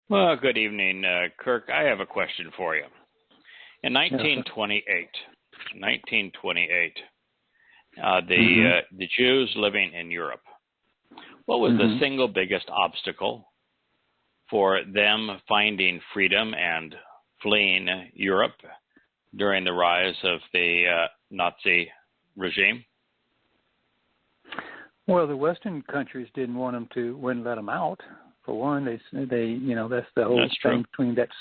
Well, good evening, Kirk. I have a question for you. In 1928, the Jews living in Europe, what was the single biggest obstacle for them finding freedom and fleeing Europe during the rise of the Nazi regime? Well, the Western countries wouldn't let them out. For one, they that's the whole thing between that's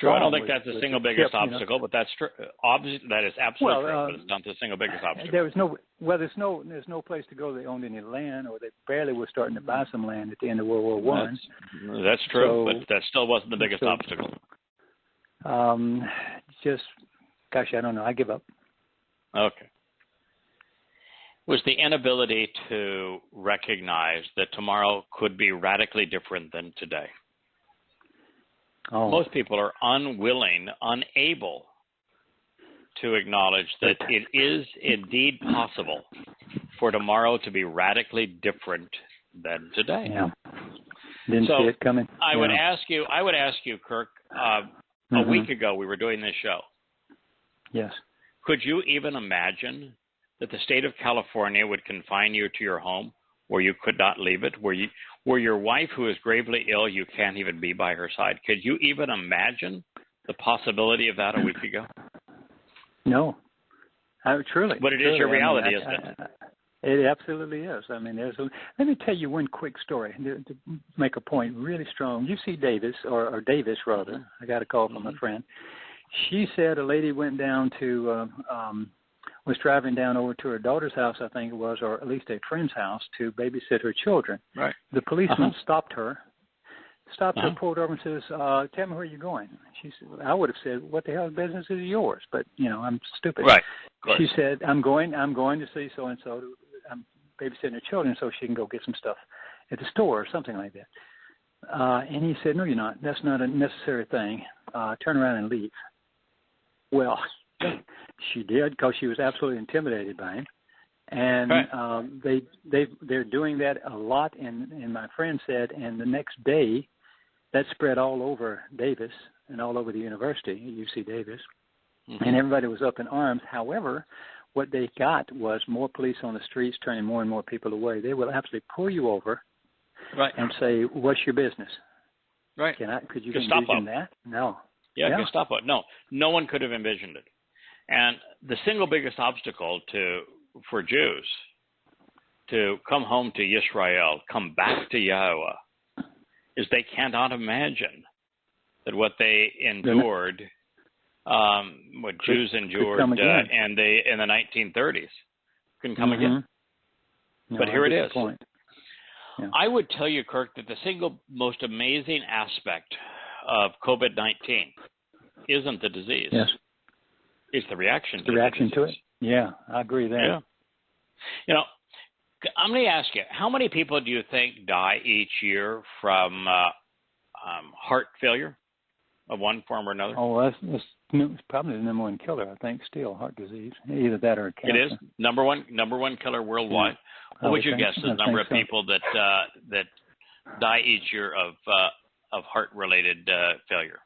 true. I don't think that's the single biggest obstacle, but that's true. That is absolutely true. But it's not the single biggest obstacle. There's no place to go. They owned any land, or they barely were starting to buy some land at the end of World War I. That's true, but that still wasn't the biggest obstacle. I don't know. I give up. Okay. Was the inability to recognize that tomorrow could be radically different than today. Most people are unable to acknowledge that it is indeed possible for tomorrow to be radically different than today. Yeah. Didn't see it coming. I would ask you, Kirk, a week ago we were doing this show. Yes. Could you even imagine that the state of California would confine you to your home where you could not leave it, where your wife, who is gravely ill, you can't even be by her side? Could you even imagine the possibility of that a week ago? No. Truly. But it is your reality, isn't it? It absolutely is. I mean, let me tell you one quick story to make a point really strong. UC Davis, or Davis rather, I got a call from a friend. She said a lady went down to was driving down over to her daughter's house, I think it was, or at least a friend's house, to babysit her children. Right. The policeman stopped her, pulled over and says, tell me where you're going. She said, I would have said, what the hell business is yours? But, I'm stupid. Right. She said, I'm going to see so-and-so. I'm babysitting her children so she can go get some stuff at the store or something like that. And he said, no, you're not. That's not a necessary thing. Turn around and leave. Well, she did, because she was absolutely intimidated by him, and they're doing that a lot. And my friend said, and the next day, that spread all over Davis and all over the university, UC Davis, and everybody was up in arms. However, what they got was more police on the streets, turning more and more people away. They will absolutely pull you over, and say, "What's your business?" Right? Could you envision that? No. Yeah, Gestapo. No one could have envisioned it. And the single biggest obstacle for Jews to come home to Yisrael, come back to Yahowah, is they cannot imagine that what they endured, what Jews endured in the 1930s, can come again. No, but here it is. Yeah. I would tell you, Kirk, that the single most amazing aspect of COVID-19 isn't the disease. Yes. It's the reaction to the reaction to it. Yeah, I agree there. Yeah. I'm going to ask you, how many people do you think die each year from heart failure of one form or another? Oh, that's probably the number one killer, I think, still, heart disease. Either that or cancer. It is number one killer worldwide. Yeah. What would you guess the number of people that die each year of heart-related failure?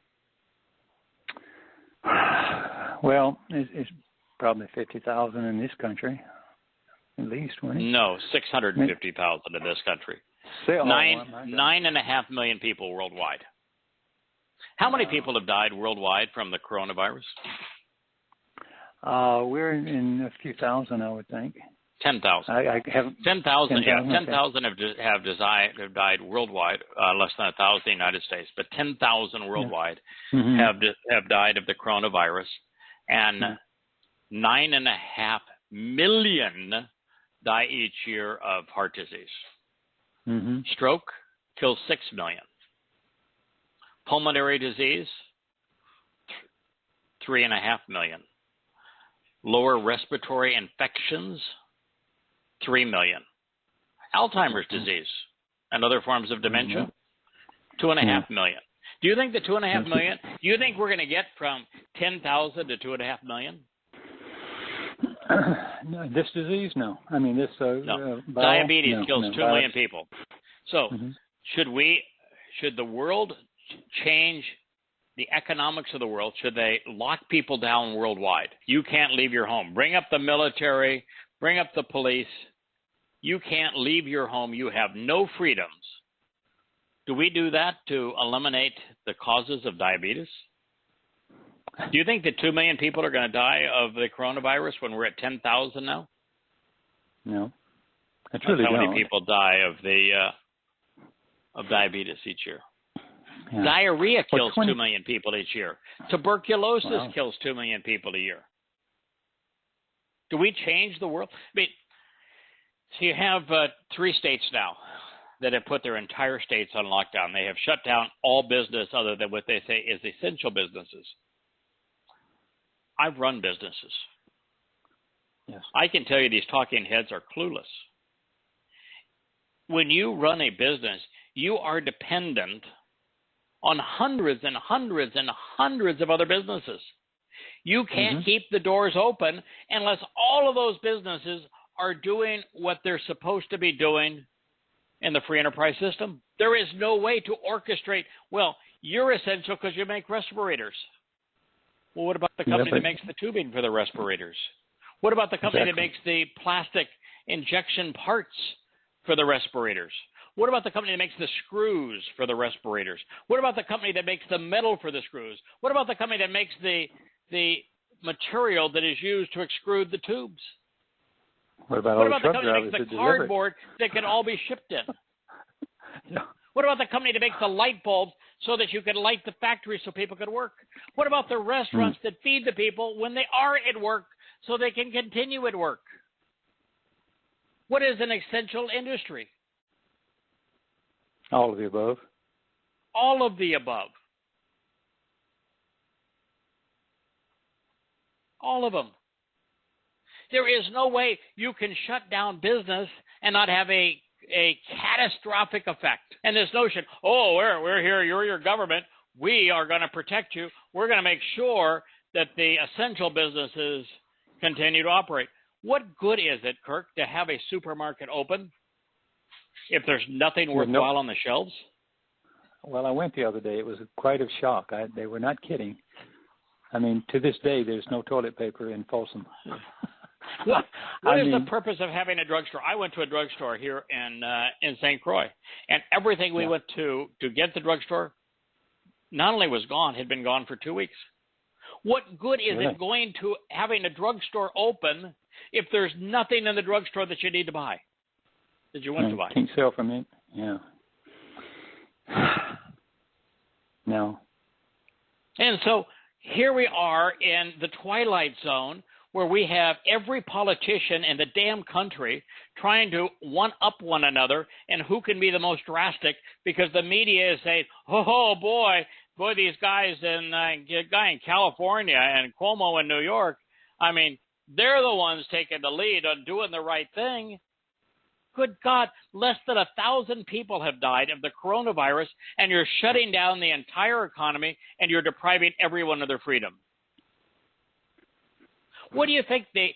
Well, it's probably 50,000 in this country, at least. No, 650,000 in this country. 9.5 million people worldwide. How many people have died worldwide from the coronavirus? We're in a few thousand, I would think. 10,000. 10,000. Yeah, 10,000 have died worldwide. Less than 1,000 in the United States, but 10,000 worldwide have died of the coronavirus, and 9.5 million die each year of heart disease. Stroke kills 6 million. Pulmonary disease, 3.5 million. Lower respiratory infections, 3 million. Alzheimer's disease and other forms of dementia, 2.5 million. Do you think the 2.5 million, do you think we're going to get from 10,000 to 2.5 million? No, this disease, no. I mean, this no. Diabetes kills 2 million people. So should should the world change the economics of the world? Should they lock people down worldwide? You can't leave your home. Bring up the military, bring up the police. You can't leave your home. You have no freedoms. Do we do that to eliminate the causes of diabetes? Do you think that 2 million people are going to die of the coronavirus when we're at 10,000 now? No. That's how many people die of diabetes each year. Yeah. Diarrhea kills 2 million people each year. Tuberculosis kills 2 million people a year. Do we change the world? I mean, so you have 3 states now that have put their entire states on lockdown. They have shut down all business other than what they say is essential businesses. I've run businesses. Yes. I can tell you these talking heads are clueless. When you run a business, you are dependent on hundreds and hundreds and hundreds of other businesses. You can't keep the doors open unless all of those businesses are doing what they're supposed to be doing in the free enterprise system. There is no way to orchestrate, well, you're essential because you make respirators. Well, what about the company that makes the tubing for the respirators? What about the company that makes the plastic injection parts for the respirators? What about the company that makes the screws for the respirators? What about the company that makes the metal for the screws? What about the company that makes the material that is used to extrude the tubes? What about the company that makes the cardboard that can all be shipped in? Yeah. What about the company that makes the light bulbs so that you can light the factory so people can work? What about the restaurants that feed the people when they are at work so they can continue at work? What is an essential industry? All of the above. All of the above. All of them. There is no way you can shut down business and not have a catastrophic effect. And this notion, oh, we're here, you're your government, we are going to protect you, we're going to make sure that the essential businesses continue to operate. What good is it, Kirk, to have a supermarket open if there's nothing worthwhile on the shelves? Well, I went the other day. It was quite a shock. They were not kidding. I mean, to this day, there's no toilet paper in Folsom. What is the purpose of having a drugstore? I went to a drugstore here in St. Croix, and everything we went to get the drugstore not only was gone, had been gone for 2 weeks. What good is it going to having a drugstore open if there's nothing in the drugstore that you need to buy, that you want to buy? Can't sell from it. Yeah. No. And so here we are in the twilight zone where we have every politician in the damn country trying to one-up one another and who can be the most drastic, because the media is saying, oh, boy, these guys guy in California and Cuomo in New York, I mean, they're the ones taking the lead on doing the right thing. Good God, less than 1,000 people have died of the coronavirus, and you're shutting down the entire economy, and you're depriving everyone of their freedom. What do you think the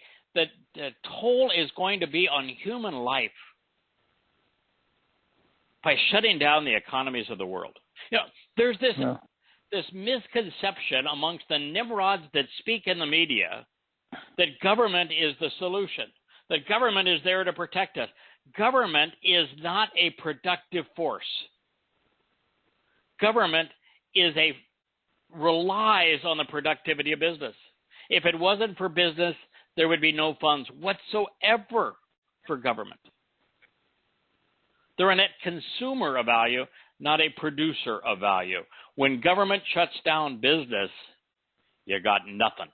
toll is going to be on human life by shutting down the economies of the world? You know, there's this misconception amongst the nimrods that speak in the media that government is the solution, that government is there to protect us. Government is not a productive force. Government relies on the productivity of business. If it wasn't for business, there would be no funds whatsoever for government. They're a net consumer of value, not a producer of value. When government shuts down business, you got nothing.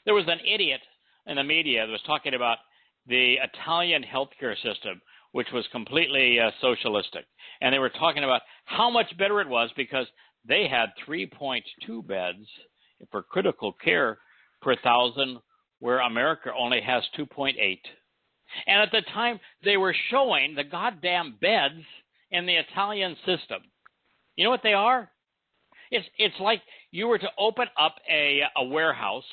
There was an idiot in the media that was talking about the Italian healthcare system, which was completely socialistic. And they were talking about how much better it was because they had 3.2 beds for critical care per 1,000, where America only has 2.8. And at the time, they were showing the goddamn beds in the Italian system. You know what they are? It's like you were to open up a warehouse,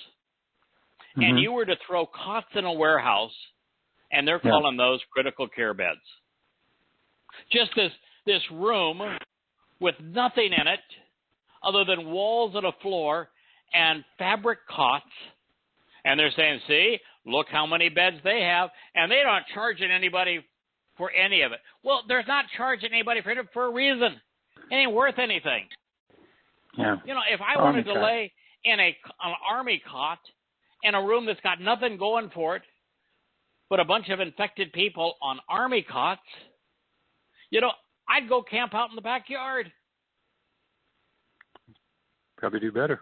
and you were to throw cots in a warehouse, and they're calling those critical care beds. Just as this room with nothing in it other than walls and a floor and fabric cots. And they're saying, see, look how many beds they have. And they're not charging anybody for any of it. Well, they're not charging anybody for it for a reason. It ain't worth anything. Yeah. You know, if I wanted to lay in an army cot in a room that's got nothing going for it but a bunch of infected people on army cots, you know, I'd go camp out in the backyard. Probably do better.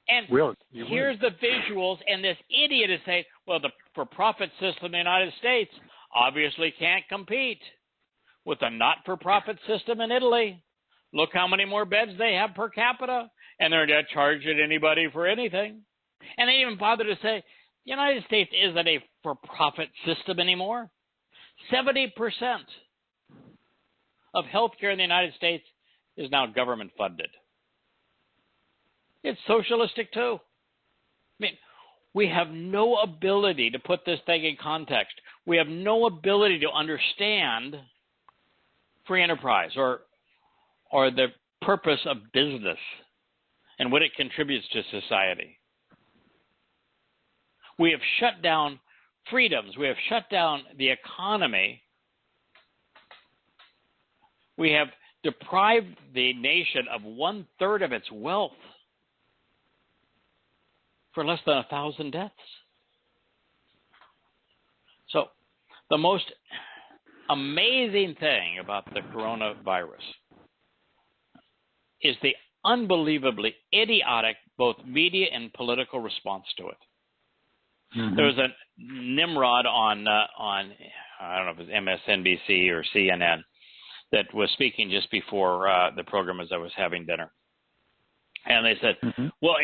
And here's the visuals, and this idiot is saying, well, the for-profit system in the United States obviously can't compete with the not-for-profit system in Italy. Look how many more beds they have per capita, and they're not charging anybody for anything. And they even bother to say, the United States isn't a for-profit system anymore. 70% of healthcare in the United States is now government-funded. It's socialistic too. I mean, we have no ability to put this thing in context. We have no ability to understand free enterprise or the purpose of business and what it contributes to society. We have shut down freedoms. We have shut down the economy. We have deprived the nation of 1/3 of its wealth for less than 1,000 deaths. So the most amazing thing about the coronavirus is the unbelievably idiotic both media and political response to it. Mm-hmm. There was a Nimrod on I don't know if it was MSNBC or CNN that was speaking just before the program as I was having dinner. And they said, well,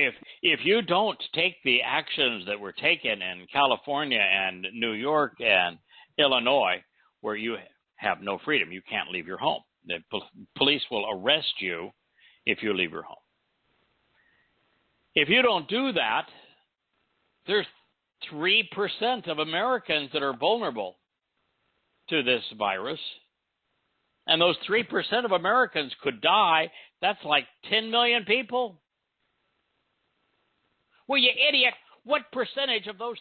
if you don't take the actions that were taken in California and New York and Illinois, where you have no freedom, you can't leave your home. The police will arrest you if you leave your home. If you don't do that, there's 3% of Americans that are vulnerable to this virus. And those 3% of Americans could die. That's like 10 million people. Well, you idiot, what percentage of those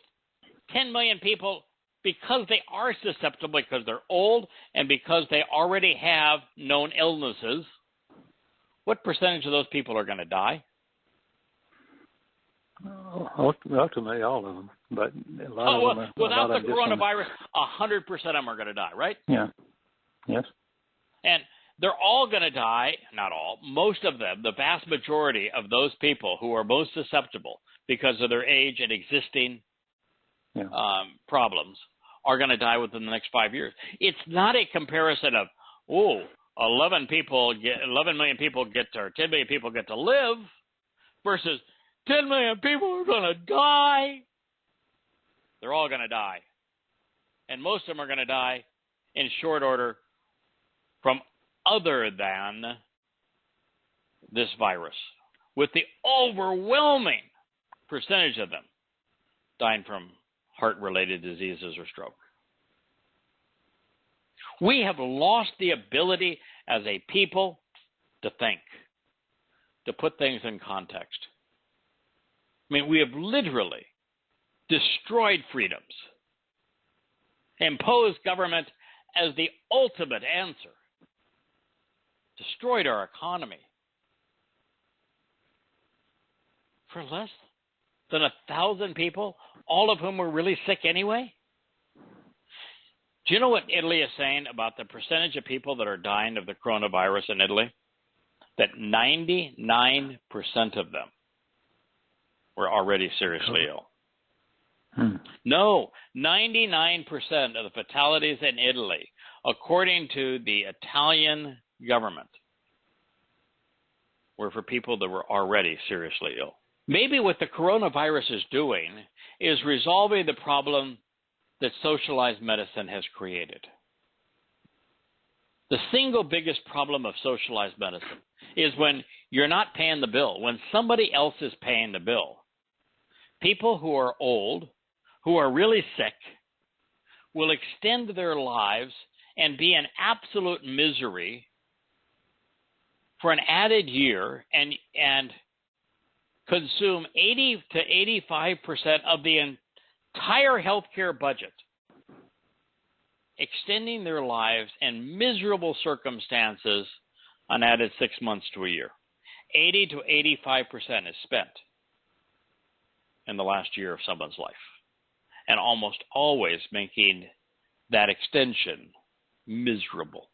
10 million people, because they are susceptible, because they're old, and because they already have known illnesses, what percentage of those people are going to die? Ultimately, all of them. But a lot of them. Without the coronavirus, 100% of them are going to die, right? Yeah. Yes. And they're all going to die, not all, most of them, the vast majority of those people who are most susceptible because of their age and existing problems are going to die within the next 5 years. It's not a comparison of, 11 million people get to, or 10 million people get to live versus 10 million people are going to die. They're all going to die. And most of them are going to die in short order from other than this virus, with the overwhelming percentage of them dying from heart-related diseases or stroke. We have lost the ability as a people to think, to put things in context. I mean, we have literally destroyed freedoms, imposed government as the ultimate answer, destroyed our economy for less than 1,000 people, all of whom were really sick anyway. Do you know what Italy is saying about the percentage of people that are dying of the coronavirus in Italy? That 99% of them were already seriously ill. No, 99% of the fatalities in Italy, according to the Italian government, were for people that were already seriously ill. Maybe what the coronavirus is doing is resolving the problem that socialized medicine has created. The single biggest problem of socialized medicine is when you're not paying the bill, when somebody else is paying the bill. People who are old, who are really sick, will extend their lives and be in absolute misery for an added year and consume 80 to 85% of the entire healthcare budget, extending their lives in miserable circumstances an added 6 months to a year. 80 to 85% is spent in the last year of someone's life, and almost always making that extension miserable.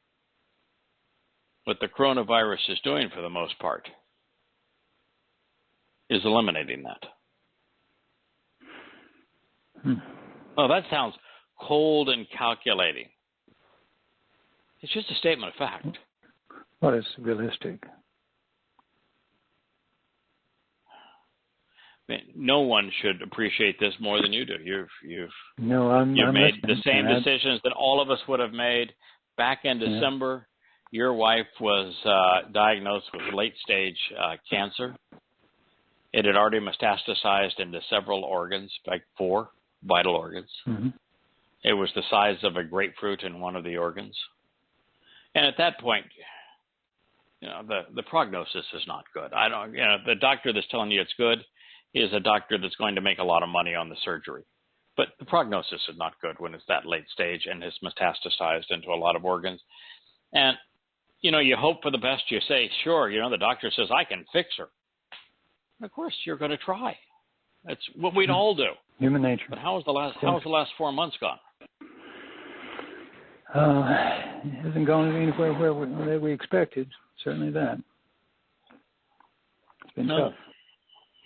What the coronavirus is doing for the most part is eliminating that. Oh, that sounds cold and calculating. It's just a statement of fact. Well, it's realistic. I mean, no one should appreciate this more than you do. You've I'm made listening. the same decisions that all of us would have made back in December. Your wife was diagnosed with late-stage cancer. It had already metastasized into several organs, like 4 vital organs. Mm-hmm. It was the size of a grapefruit in one of the organs. And at that point, the prognosis is not good. The doctor that's telling you it's good is a doctor that's going to make a lot of money on the surgery. But the prognosis is not good when it's that late stage and has metastasized into a lot of organs. And, you hope for the best. You say, sure, the doctor says, I can fix her. And of course, you're going to try. That's what we'd all do. Human nature. But how's the last 4 months gone? It hasn't gone anywhere where we expected. Certainly that. It's been tough.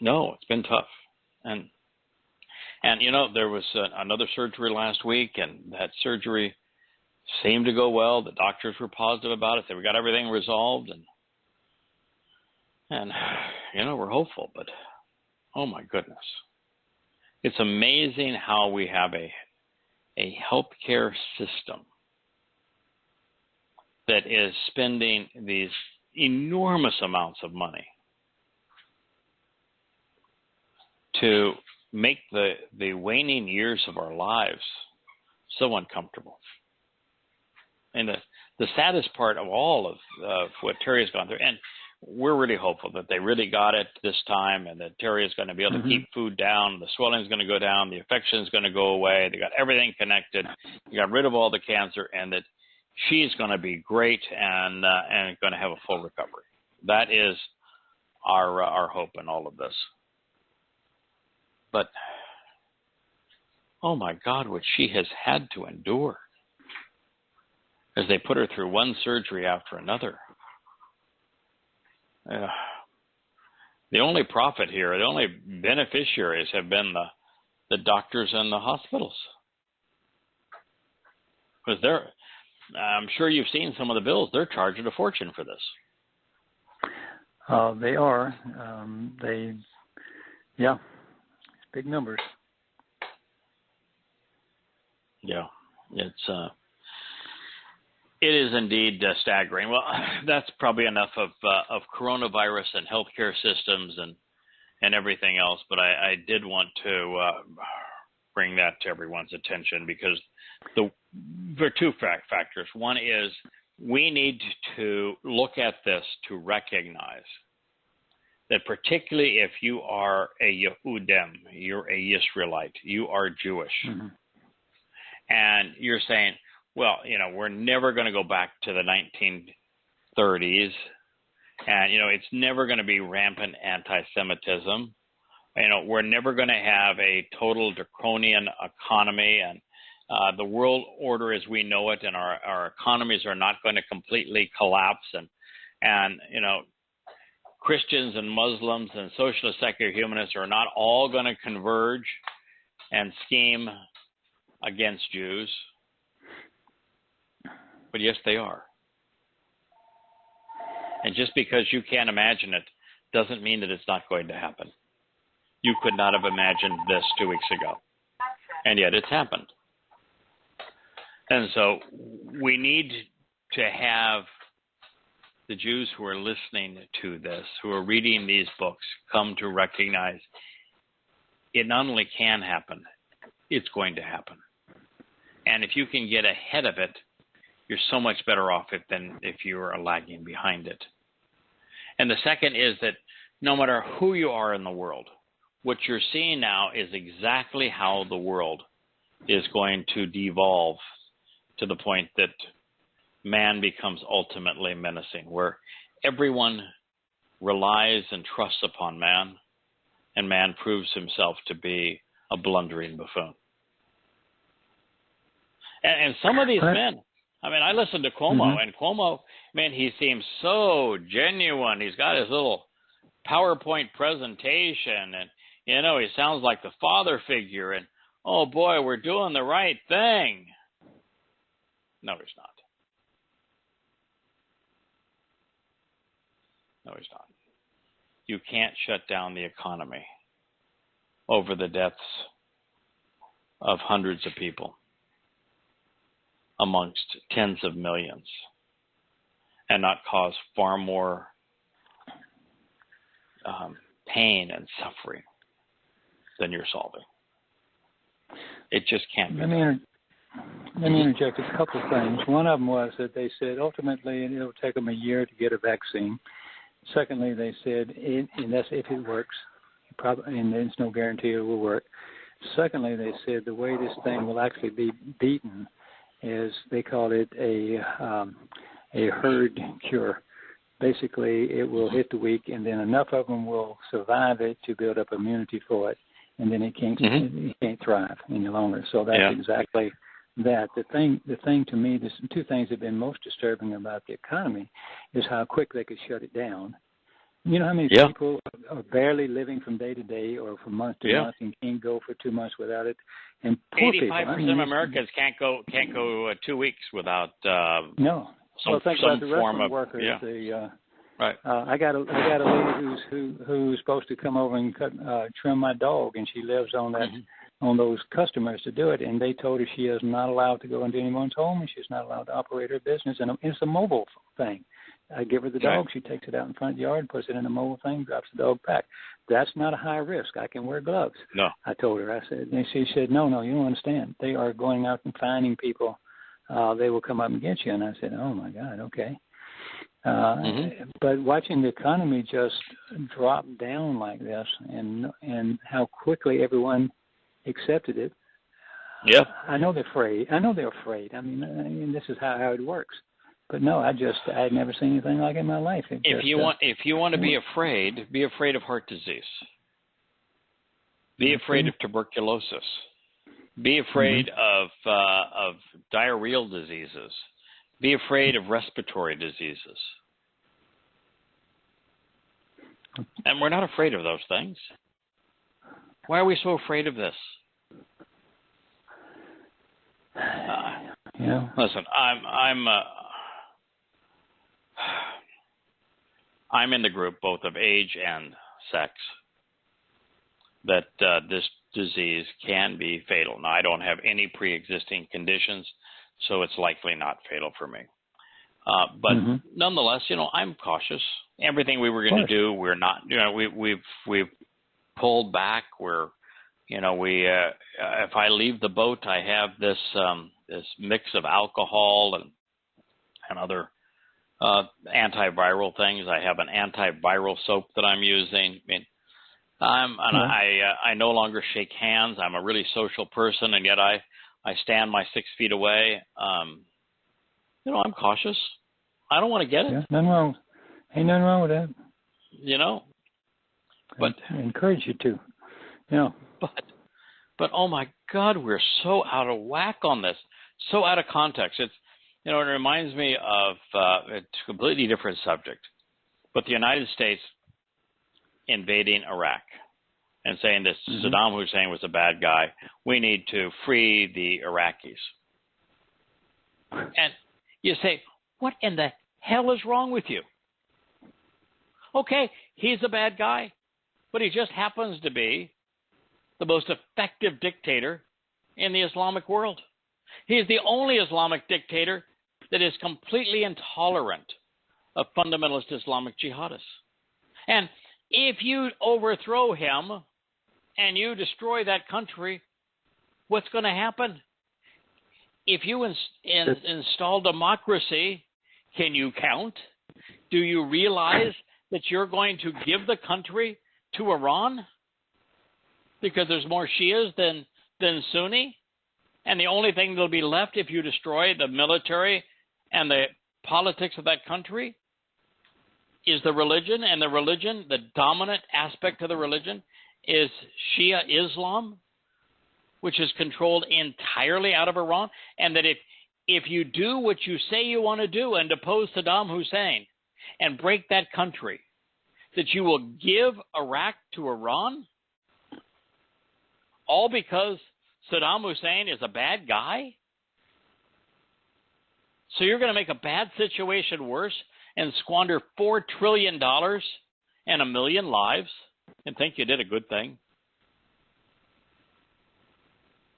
No, it's been tough. And there was another surgery last week, and that surgery seemed to go well. The doctors were positive about it. They got everything resolved, and we're hopeful. But oh my goodness, it's amazing how we have a healthcare system that is spending these enormous amounts of money to make the waning years of our lives so uncomfortable. And the saddest part of all of what Terry has gone through, and we're really hopeful that they really got it this time, and that Terry is going to be able to keep food down, the swelling is going to go down, the infection is going to go away, they got everything connected, they got rid of all the cancer, and that she's going to be great and going to have a full recovery. That is our hope in all of this. But, oh my God, what she has had to endure as they put her through one surgery after another. The only profit here, the only beneficiaries have been the doctors and the hospitals. Because I'm sure you've seen some of the bills. They're charging a fortune for this. They are. It's big numbers. Yeah, it is indeed staggering. Well, that's probably enough of coronavirus and healthcare systems and everything else. But I did want to bring that to everyone's attention because there are two factors. One is we need to look at this to recognize that particularly if you are a Yehudim, you're a Yisraelite, you are Jewish, and you're saying, well, we're never going to go back to the 1930s, and, it's never going to be rampant anti-Semitism. We're never going to have a total draconian economy, and the world order as we know it and our economies are not going to completely collapse, and Christians and Muslims and socialist secular humanists are not all going to converge and scheme against Jews. But yes, they are. And just because you can't imagine it doesn't mean that it's not going to happen. You could not have imagined this 2 weeks ago. And yet it's happened. And so we need to have the Jews who are listening to this, who are reading these books, come to recognize it not only can happen, it's going to happen. And if you can get ahead of it, you're so much better off it than if you are lagging behind it. And the second is that no matter who you are in the world, what you're seeing now is exactly how the world is going to devolve to the point that man becomes ultimately menacing, where everyone relies and trusts upon man, and man proves himself to be a blundering buffoon. And some of these men, I mean, I listened to Cuomo, and Cuomo, man, he seems so genuine. He's got his little PowerPoint presentation, and, you know, he sounds like the father figure, and, oh, boy, we're doing the right thing. No, he's not. No, he's not. You can't shut down the economy over the deaths of hundreds of people amongst tens of millions and not cause far more pain and suffering than you're solving. It just can't be done. Let me interject a couple of things. One of them was that they said ultimately it'll take them a year to get a vaccine. Secondly, they said, and that's if it works, and there's no guarantee it will work. Secondly, they said the way this thing will actually be beaten is they call it a herd cure. Basically, it will hit the weak, and then enough of them will survive it to build up immunity for it, and then it can't thrive any longer. So that's exactly that. The thing to me, there's two things that have been most disturbing about the economy is how quick they could shut it down. You know how many people are barely living from day to day or from month to month and can't go for 2 months without it? And poor 85% of Americans can't go 2 weeks without some think about the form restaurant of workers. Yeah. Right. I got a lady who's supposed to come over and trim my dog, and she lives on that on those customers to do it. And they told her she is not allowed to go into anyone's home, and she's not allowed to operate her business. And it's a mobile thing. I give her the dog, she takes it out in front of the yard, puts it in a mobile thing, drops the dog back. That's not a high risk. I can wear gloves. No. I told her. I said, and she said, no, you don't understand. They are going out and finding people. They will come up and get you. And I said, oh my God, okay. But watching the economy just drop down like this, and how quickly everyone accepted it. Yeah. I know they're afraid. I mean, this is how it works. But no, I had never seen anything like it in my life. If you want to be afraid of heart disease. Be afraid of tuberculosis. Be afraid of diarrheal diseases. Be afraid of respiratory diseases. And we're not afraid of those things. Why are we so afraid of this? Listen, I'm in the group both of age and sex that this disease can be fatal. Now, I don't have any pre-existing conditions, so it's likely not fatal for me. But nonetheless, I'm cautious. Everything we were going to do, we're not. We've pulled back. If I leave the boat, I have this mix of alcohol and other antiviral things. I have an antiviral soap that I'm using. I no longer shake hands. I'm a really social person, and yet I stand my 6 feet away. I'm cautious. I don't want to get it. Yeah, nothing wrong. Ain't nothing wrong with that. But I encourage you to. But oh my God, we're so out of whack on this. So out of context. It's it reminds me of a completely different subject, but the United States invading Iraq and saying that Saddam Hussein was a bad guy. We need to free the Iraqis. And you say, what in the hell is wrong with you? Okay, he's a bad guy, but he just happens to be the most effective dictator in the Islamic world. He is the only Islamic dictator that is completely intolerant of fundamentalist Islamic jihadists. And if you overthrow him and you destroy that country, what's going to happen? If you install democracy, can you count? Do you realize that you're going to give the country to Iran because there's more Shias than Sunni? And the only thing that'll be left if you destroy the military and the politics of that country is the religion, and the religion, the dominant aspect of the religion, is Shia Islam, which is controlled entirely out of Iran, and that if you do what you say you want to do and depose Saddam Hussein and break that country, that you will give Iraq to Iran, all because Saddam Hussein is a bad guy? So you're going to make a bad situation worse and squander $4 trillion and 1 million lives and think you did a good thing?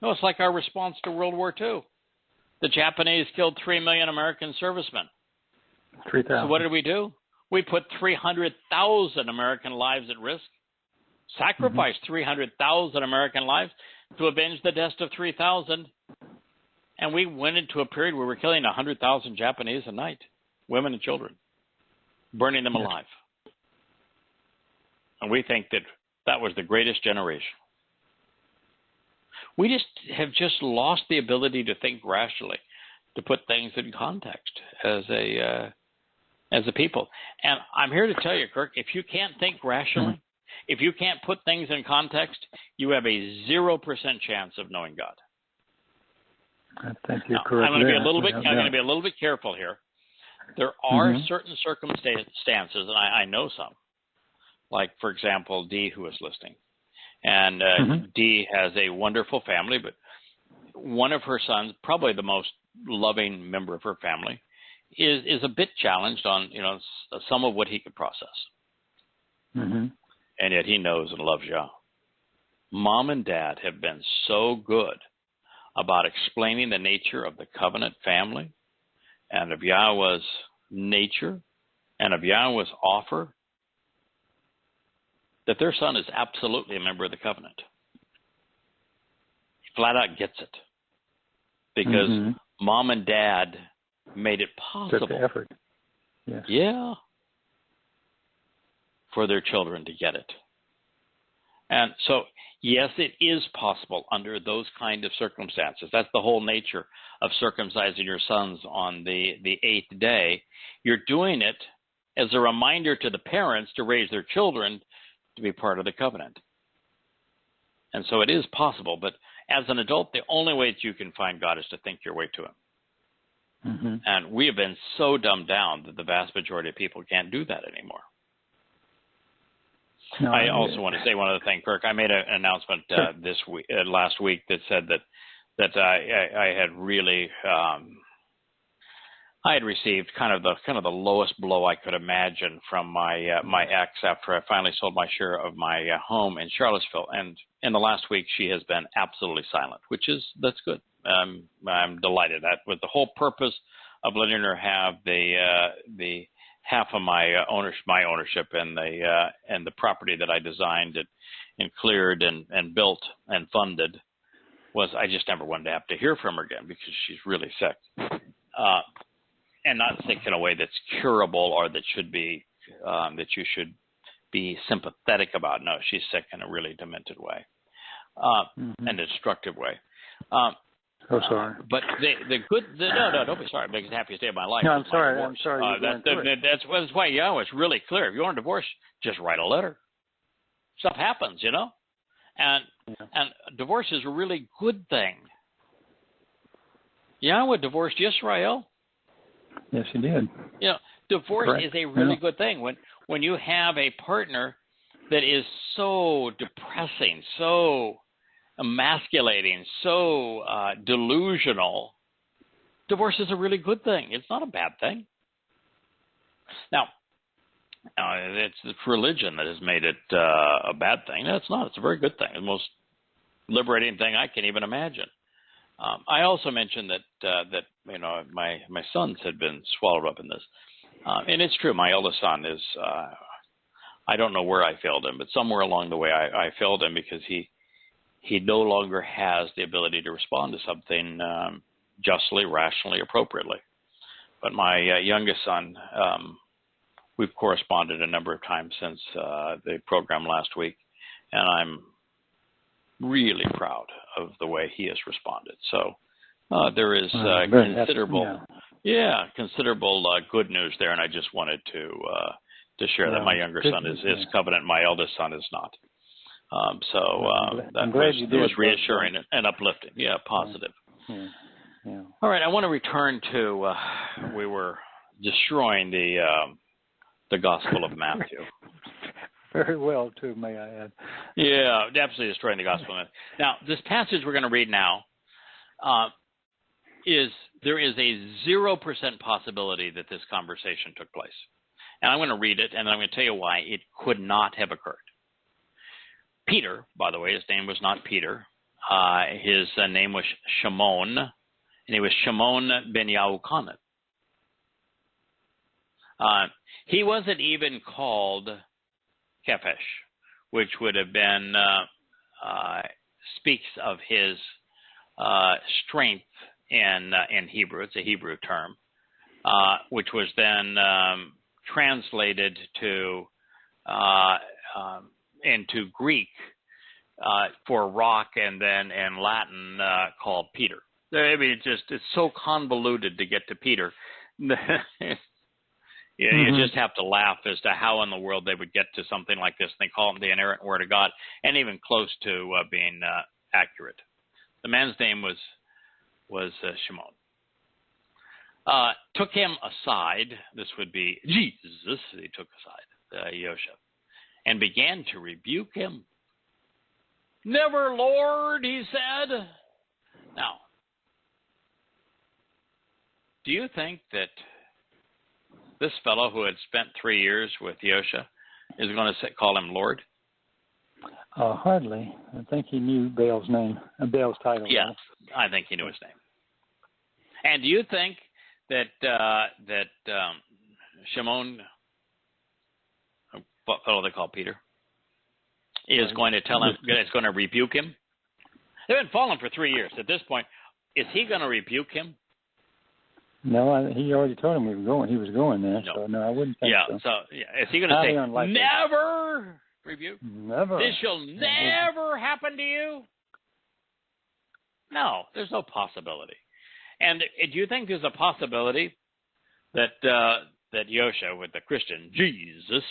No, it's like our response to World War II. The Japanese killed 3 million American servicemen. 3,000. So what did we do? We put 300,000 American lives at risk, sacrificed 300,000 American lives to avenge the deaths of 3,000. And we went into a period where we're killing 100,000 Japanese a night, women and children, burning them alive. And we think that that was the greatest generation. We have lost the ability to think rationally, to put things in context as a people. And I'm here to tell you, Kirk, if you can't think rationally, if you can't put things in context, you have a 0% chance of knowing God. I think you're now, correct. I'm going to be a little bit careful here. There are certain circumstances, and I know some, like, for example, Dee, who is listening. And Dee has a wonderful family, but one of her sons, probably the most loving member of her family, is a bit challenged on, some of what he could process. And yet he knows and loves Yah. Mom and Dad have been so good about explaining the nature of the covenant family and of Yahweh's nature and of Yahweh's offer that their son is absolutely a member of the covenant. He flat out gets it because Mom and Dad made it possible. Took the effort. Yes. Yeah. For their children to get it. And so, yes, it is possible under those kind of circumstances. That's the whole nature of circumcising your sons on the 8th day. You're doing it as a reminder to the parents to raise their children to be part of the covenant. And so it is possible, but as an adult, the only way that you can find God is to think your way to him. And we have been so dumbed down that the vast majority of people can't do that anymore. No, I also want to say one other thing, Kirk. I made an announcement last week that said that I had really I had received kind of the lowest blow I could imagine from my ex after I finally sold my share of my home in Charlottesville. And in the last week, she has been absolutely silent, that's good. I'm delighted. That was the whole purpose of letting her have the half of my ownership and the property that I designed and cleared and built and funded was I just never wanted to have to hear from her again because she's really sick. And not sick in a way that's curable or that should be that you should be sympathetic about. No, she's sick in a really demented way and a destructive way. Sorry. But no, don't be sorry. It makes the happiest day of my life. No, I'm sorry. I'm sorry. That's why it's really clear. If you want a divorce, just write a letter. Stuff happens, and divorce is a really good thing. Yahweh divorced Yisrael. Yes, he did. Divorce is a really good thing. When you have a partner that is so depressing, so emasculating, so delusional, divorce is a really good thing. It's not a bad thing. Now, it's religion that has made it a bad thing. No, it's not. It's a very good thing. The most liberating thing I can even imagine. I also mentioned that my sons had been swallowed up in this, and it's true. My eldest son is. I don't know where I failed him, but somewhere along the way I failed him because he no longer has the ability to respond to something justly, rationally, appropriately. But my youngest son we've corresponded a number of times since the program last week, and I'm really proud of the way he has responded. So there is considerable, considerable good news there, and I just wanted to share that. My younger son is covenant, my eldest son is not. That was reassuring and uplifting. Yeah, positive. Yeah. All right, I want to return to we were destroying the Gospel of Matthew. Very well, too, may I add. Yeah, absolutely destroying the Gospel of Matthew. Now, this passage we're going to read now there is a 0% possibility that this conversation took place. And I'm going to read it, and I'm going to tell you why it could not have occurred. Peter, by the way, his name was not Peter. His name was Shimon, and he was Shimon ben Yahuchanan. He wasn't even called Kephesh, which would have been, speaks of his strength in Hebrew. It's a Hebrew term, which was then translated to into Greek for rock, and then in Latin called Peter. I mean, it's so convoluted to get to Peter. You just have to laugh as to how in the world they would get to something like this. They call him the inerrant Word of God, and even close to being accurate. The man's name was Shimon. Took him aside. This would be Jesus. He took aside Yosef and began to rebuke him. "Never, Lord," he said. Now, do you think that this fellow who had spent 3 years with Yosha is going to call him Lord? Hardly. I think he knew Baal's name, Baal's title. Yes, I think he knew his name. And do you think that Shimon, what fellow they call Peter, is going to tell him, is going to rebuke him? They've been following for 3 years. At this point, is he going to rebuke him? No, he already told him he was going there. No. So no, I wouldn't think so. Is he going to say, "Never rebuke"? Never. This shall never happen to you? No, there's no possibility. And do you think there's a possibility that Yosha, with the Christian Jesus,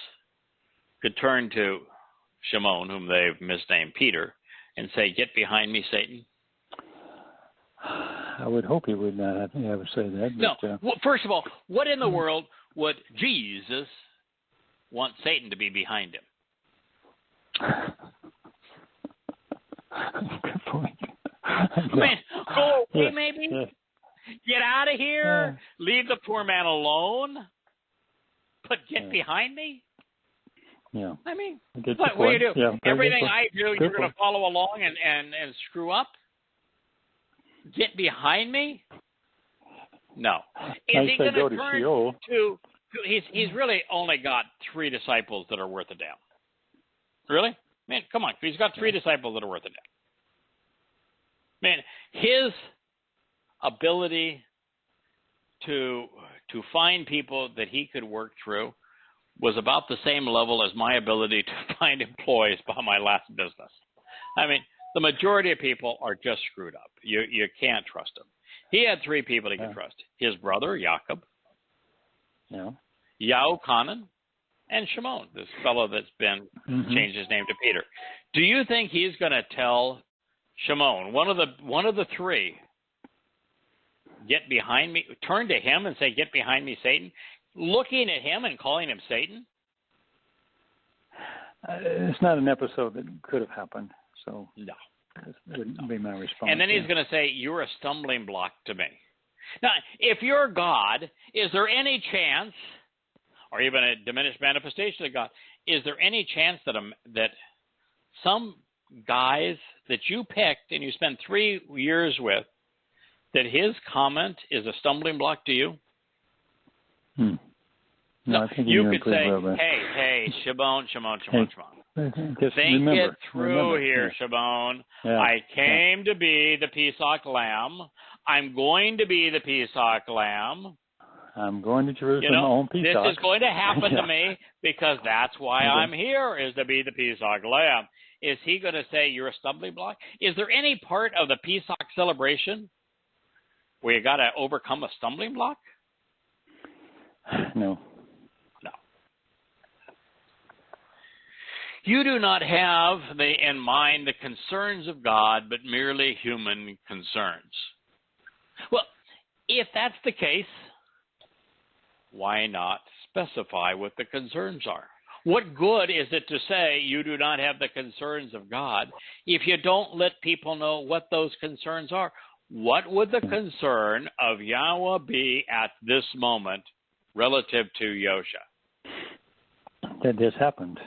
could turn to Shimon, whom they've misnamed Peter, and say, "Get behind me, Satan"? I would hope he would not ever say that. But, no. Well, first of all, what in the world would Jesus want Satan to be behind him? Good point. I mean, go away, maybe. Get out of here. Leave the poor man alone. But get behind me? Yeah. I mean, what do you do? Yeah, everything I do, you're going to follow along and screw up? Get behind me? No. Is he going to turn to he's really only got 3 disciples that are worth a damn. Really? Man, come on. He's got 3 disciples that are worth a damn. Man, his ability to find people that he could work through was about the same level as my ability to find employees by my last business. I mean, the majority of people are just screwed up. You can't trust them. He had 3 people he could trust. His brother, Jacob, Yahuchanan, and Shimon, this fellow that's been changed his name to Peter. Do you think he's going to tell Shimon, one of the 3, "Get behind me"? Turn to him and say, "Get behind me, Satan"? Looking at him and calling him Satan? It's not an episode that could have happened. So no, that wouldn't be my response. And then he's going to say, "You're a stumbling block to me." Now, if you're God, is there any chance, or even a diminished manifestation of God, is there any chance that some guys that you picked and you spent 3 years with, that his comment is a stumbling block to you? No, I think you could say, hey, Shimon. Think it through here, Shimon. I came to be the Pesach lamb. I'm going to be the Pesach lamb. I'm going to Jerusalem You know, on Pesach. this is going to happen Yeah. to me because that's why I'm here, is to be the Pesach lamb. Is he going to say you're a stumbling block? Is there any part of the Pesach celebration where you got to overcome a stumbling block? No. No. You do not have in mind the concerns of God, but merely human concerns. Well, if that's the case, why not specify what the concerns are? What good is it to say you do not have the concerns of God if you don't let people know what those concerns are? What would the concern of Yahweh be at this moment relative to Yosha? That this happened.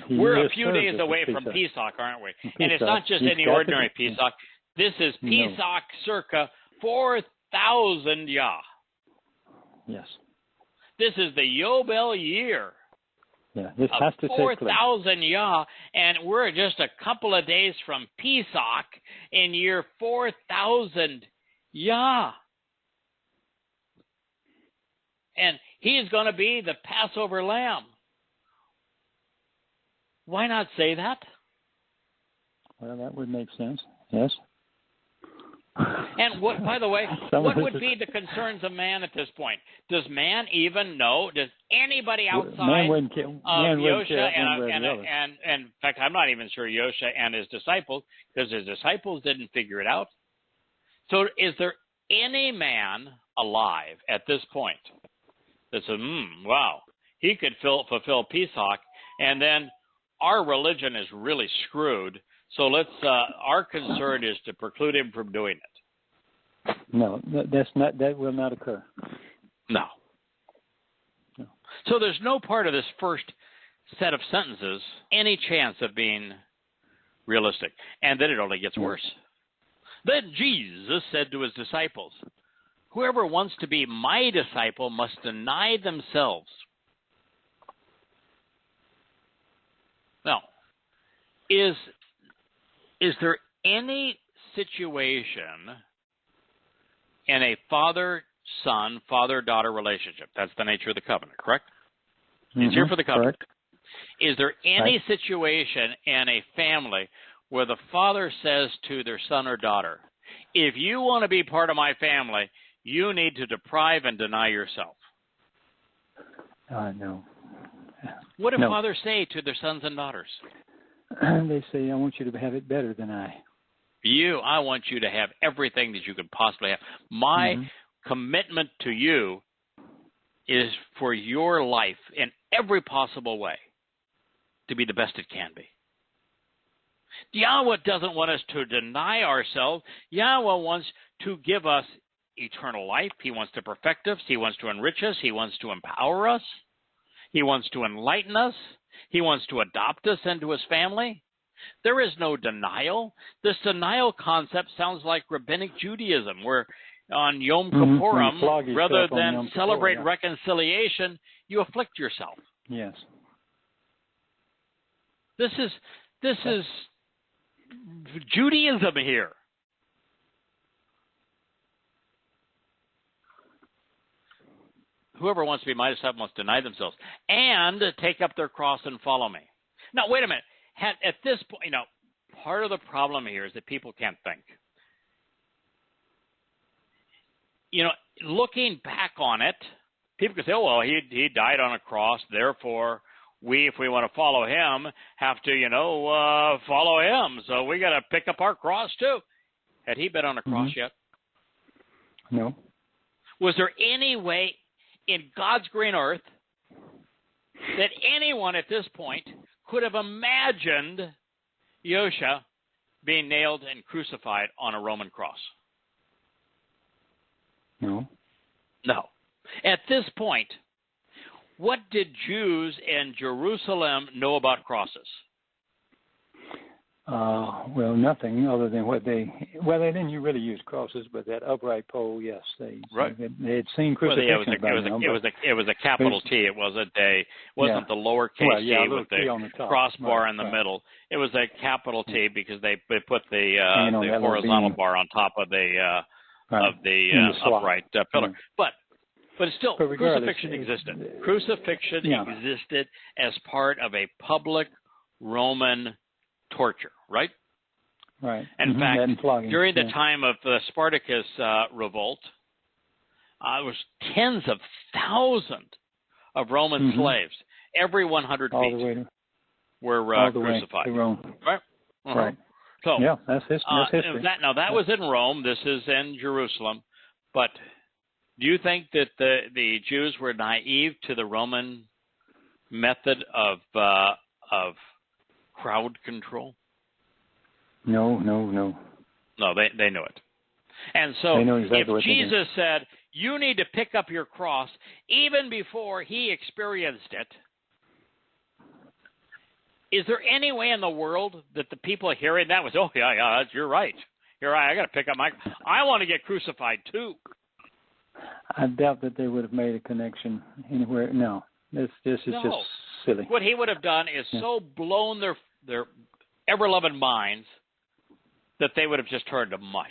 We're a few days away from Pesach, aren't we? And it's not just any ordinary Pesach. This is Pesach circa 4,000 Yah. Yes. This is the Yobel year. Yeah, this has to take place. 4,000 Yah, and we're just a couple of days from Pesach in year 4,000 Yah. And he's going to be the Passover lamb. Why not say that? Well, that would make sense. Yes. And what, by the way, what would be the concerns of man at this point? Does man even know? Does anybody outside of Yosha and in fact, I'm not even sure Yosha and his disciples, because his disciples didn't figure it out. So is there any man alive at this point that says, wow, he could fulfill Pesach, and then our religion is really screwed, so let's our concern is to preclude him from doing it? No, that will not occur. No. So there's no part of this first set of sentences any chance of being realistic. And then it only gets worse. Then Jesus said to his disciples, whoever wants to be my disciple must deny themselves. Now, is there any situation in a father-son, father-daughter relationship? That's the nature of the covenant, correct? It's here for the covenant. Correct. Is there any situation in a family where the father says to their son or daughter, if you want to be part of my family, you need to deprive and deny yourself? No. What do fathers say to their sons and daughters? They say, I want you to have it better than I. I want you to have everything that you could possibly have. My commitment to you is for your life in every possible way to be the best it can be. Yahweh doesn't want us to deny ourselves. Yahweh wants to give us eternal life. He wants to perfect us. He wants to enrich us. He wants to empower us. He wants to enlighten us. He wants to adopt us into his family. There is no denial. This denial concept sounds like rabbinic Judaism, where on Yom Kippurim, rather than celebrate reconciliation, you afflict yourself. Yes. This is Judaism here. Whoever wants to be my disciple must deny themselves and take up their cross and follow me. Now, wait a minute. At this point, part of the problem here is that people can't think. Looking back on it, people can say, oh, well, he died on a cross, therefore we, if we want to follow him, have to, follow him. So we got to pick up our cross too. Had he been on a cross yet? No. Was there any way in God's green earth that anyone at this point could have imagined Yosha being nailed and crucified on a Roman cross? No. No. At this point, what did Jews in Jerusalem know about crosses? Well, nothing other than they didn't really use crosses, but that upright pole, yes, they had seen crucifixion. It was a capital T. It wasn't the lowercase T with the crossbar in the middle. It was a capital T because they put the horizontal bar on top of the upright pillar. But But still, crucifixion existed. Crucifixion existed as part of a public Roman torture, right? Right. In fact, during the time of the Spartacus revolt, it was tens of thousands of Roman slaves, every 100 feet, were crucified. Right? Right. So, that's history. That was in Rome. This is in Jerusalem. But do you think that the Jews were naive to the Roman method of crowd control? No. No, they knew it. And so if Jesus said, you need to pick up your cross, even before he experienced it, is there any way in the world that the people hearing that was, oh, yeah, you're right. You're right. I got to pick up I want to get crucified too. I doubt that they would have made a connection anywhere. No, this is just silly. What he would have done is so blown their ever-loving minds that they would have just turned to mush.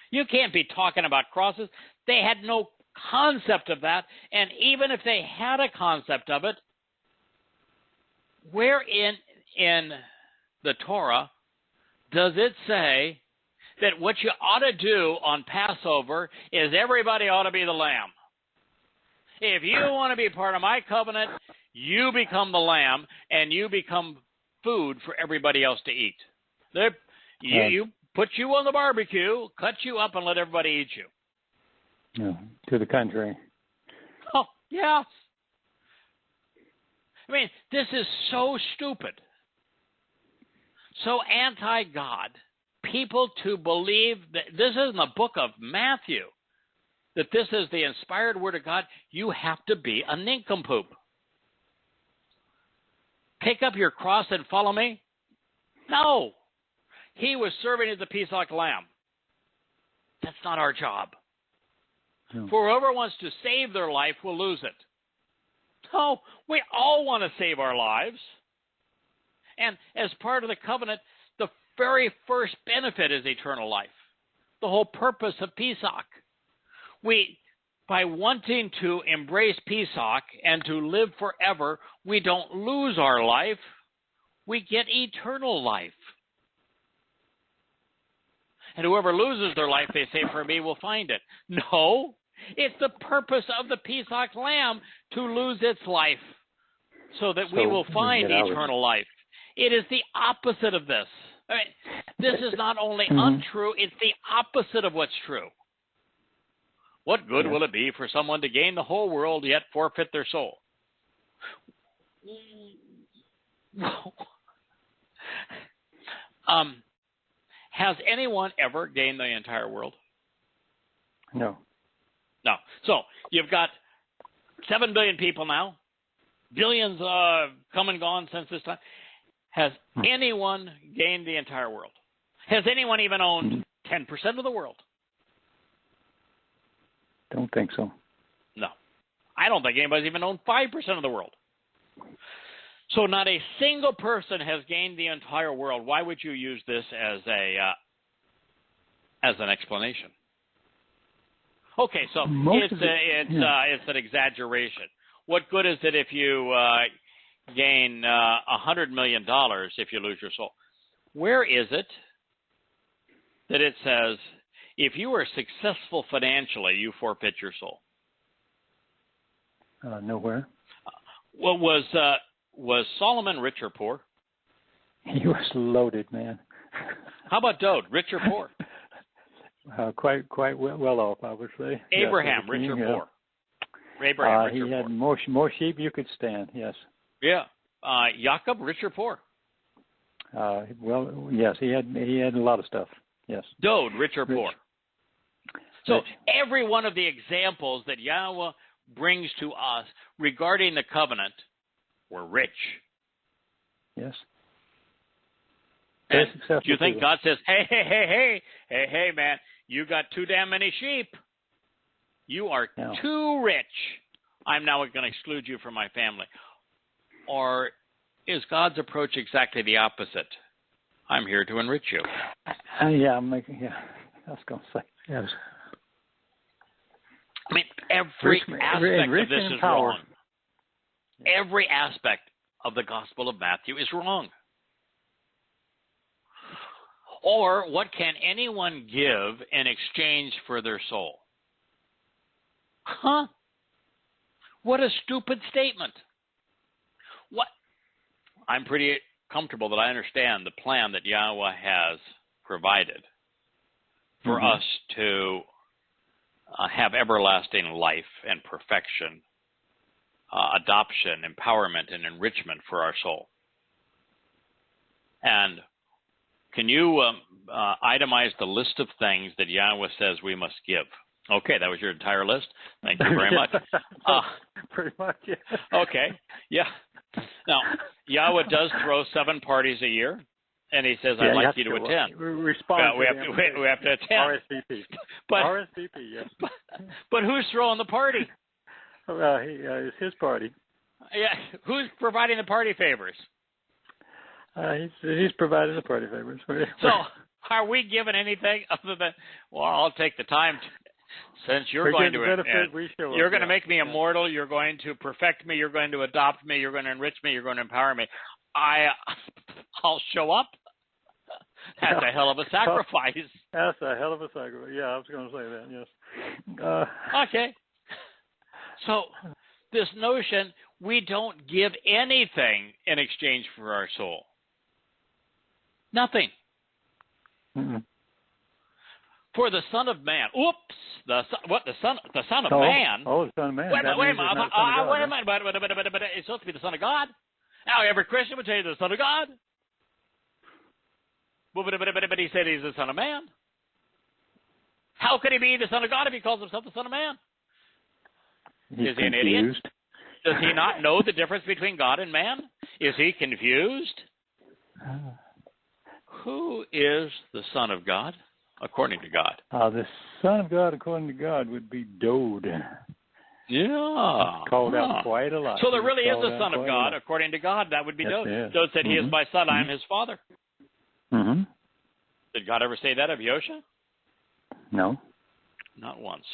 You can't be talking about crosses. They had no concept of that. And even if they had a concept of it, where in the Torah does it say that what you ought to do on Passover is everybody ought to be the lamb? If you want to be part of my covenant, you become the lamb and you become food for everybody else to eat. You put you on the barbecue, cut you up, and let everybody eat you. No, to the contrary. Oh, yes. I mean, this is so stupid, so anti-God. People to believe that this is in the book of Matthew, that this is the inspired word of God. You have to be a nincompoop. Pick up your cross and follow me? No. He was serving as a Pesach lamb. That's not our job. No. For whoever wants to save their life will lose it. No, we all want to save our lives. And as part of the covenant, the very first benefit is eternal life. The whole purpose of Pesach. By wanting to embrace Pesach and to live forever, we don't lose our life. We get eternal life. And whoever loses their life, they say, for me, will find it. No, it's the purpose of the Pesach lamb to lose its life so that we will find eternal life. It is the opposite of this. I mean, this is not only untrue, it's the opposite of what's true. What good will it be for someone to gain the whole world yet forfeit their soul? Has anyone ever gained the entire world? No. No. So you've got 7 billion people now, billions come and gone since this time. Has anyone gained the entire world? Has anyone even owned 10% of the world? Don't think so. No. I don't think anybody's even owned 5% of the world. So not a single person has gained the entire world. Why would you use this as an explanation? Okay, so it's an exaggeration. What good is it if you gain $100 million if you lose your soul? Where is it that it says if you are successful financially, you forfeit your soul? Nowhere. Well, was Solomon rich or poor? He was loaded, man. How about Dowd, rich or poor? Quite well off, I would say. Abraham, rich or poor? Abraham, rich or poor? He had more sheep you could stand, yes. Yeah. Jacob, rich or poor? Well, yes, he had a lot of stuff, yes. Dowd, rich or poor? So every one of the examples that Yahweh brings to us regarding the covenant were rich. Yes. And do you think God says, hey, man, you got too damn many sheep. You are too rich. I'm now going to exclude you from my family. Or is God's approach exactly the opposite? I'm here to enrich you. I was going to say, yes. Every aspect of this is wrong. Yeah. Every aspect of the Gospel of Matthew is wrong. Or what can anyone give in exchange for their soul? Huh? What a stupid statement. What? I'm pretty comfortable that I understand the plan that Yahweh has provided for us to have everlasting life and perfection, adoption, empowerment, and enrichment for our soul. And can you itemize the list of things that Yahweh says we must give? Okay, that was your entire list. Thank you very much. Pretty much, yeah. Okay, yeah. Now, Yahweh does throw 7 parties a year, and he says, I'd like you to attend. We have to attend. RSVP. But, RSVP, yes. But who's throwing the party? Well, it's his party. Yeah, who's providing the party favors? He's providing the party favors. So, are we given anything other than, well, I'll take the time to, since you're going to make me immortal, you're going to perfect me, you're going to adopt me, you're going to enrich me, you're going to empower me. I'll show up. That's a hell of a sacrifice. That's a hell of a sacrifice. Yeah, I was going to say that, yes. Okay. So, this notion, we don't give anything in exchange for our soul. Nothing. Mm-mm. For the Son of Man. Oops. The Son of Man? Oh, the Son of Man. Wait a minute. It's supposed to be the Son of God. Now, every Christian would say the Son of God. But he said he's the Son of Man. How could he be the Son of God if he calls himself the Son of Man? Is he an idiot? Does he not know the difference between God and man? Is he confused? Who is the Son of God according to God? The Son of God according to God would be Dowd. Yeah. Called out quite a lot. So there really is a Son of God according to God. That would be Dowd. Dowd said, he is my son, I am his father. Mm-hmm. Did God ever say that of Yosha? No. Not once.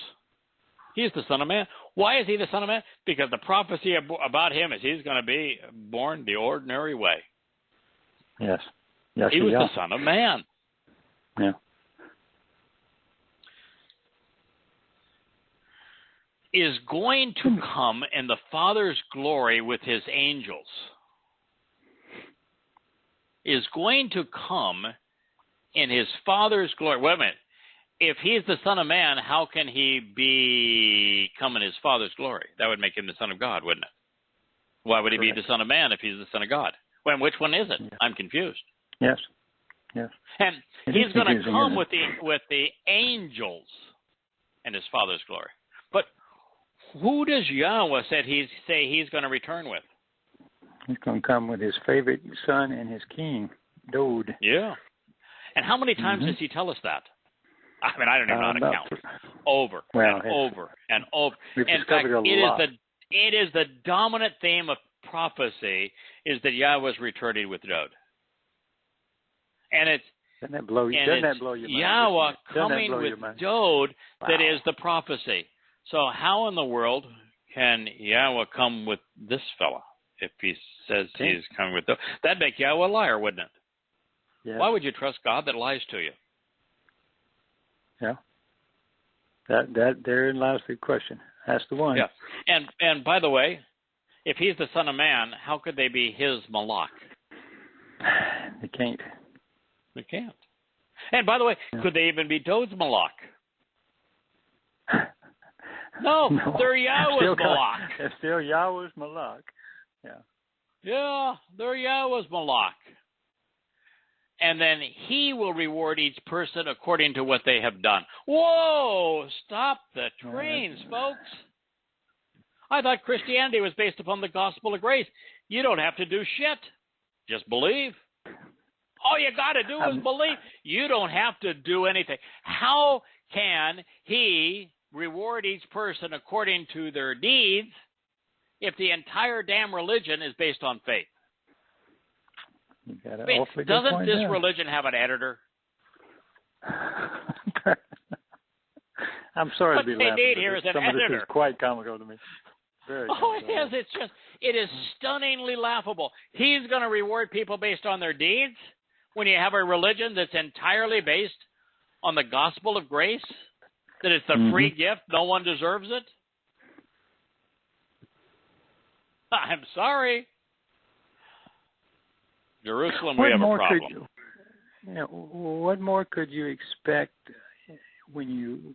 He's the Son of Man. Why is he the Son of Man? Because the prophecy about him is he's going to be born the ordinary way. Yes. He was the Son of Man. Yeah. Is going to come in the Father's glory with his angels. Is going to come in his Father's glory. Wait a minute. If he's the Son of Man, how can he come in his Father's glory? That would make him the Son of God, wouldn't it? Why would he be the Son of Man if he's the Son of God? Well, which one is it? Yeah. I'm confused. Yes. And he's going to come with the angels in his Father's glory. But who does Yahweh say he's going to return with? He's going to come with his favorite son and his king, Dowd. Yeah. And how many times does he tell us that? I mean, I don't even know how to count. Over and over and over. In fact, it is the dominant theme of prophecy is that Yahweh is returning with Dowd. And doesn't that blow your mind? Yahweh coming with Dowd that is the prophecy. So how in the world can Yahweh come with this fella if he says he's coming with Dowd? That'd make Yahweh a liar, wouldn't it? Yes. Why would you trust God that lies to you? Yeah. That therein lies the question. That's the one. Yeah. And by the way, if he's the Son of Man, how could they be his Malach? They can't. They can't. And by the way, could they even be Dowd's Malach? No, they're Yahweh's Malach. They're still Yahweh's Malach. Yeah. Yeah, they're Yahweh's Malach. And then he will reward each person according to what they have done. Whoa! Stop the trains, folks. I thought Christianity was based upon the gospel of grace. You don't have to do shit. Just believe. All you got to do is believe. You don't have to do anything. How can he reward each person according to their deeds if the entire damn religion is based on faith? Doesn't this religion have an editor? I'm sorry what to be they laughing. need here is an some of this editor. is quite comical to me. Very Oh, comical. it is stunningly laughable. He's going to reward people based on their deeds when you have a religion that's entirely based on the gospel of grace, that it's a free gift, no one deserves it. I'm sorry. Jerusalem, we have a problem. What more could you expect when you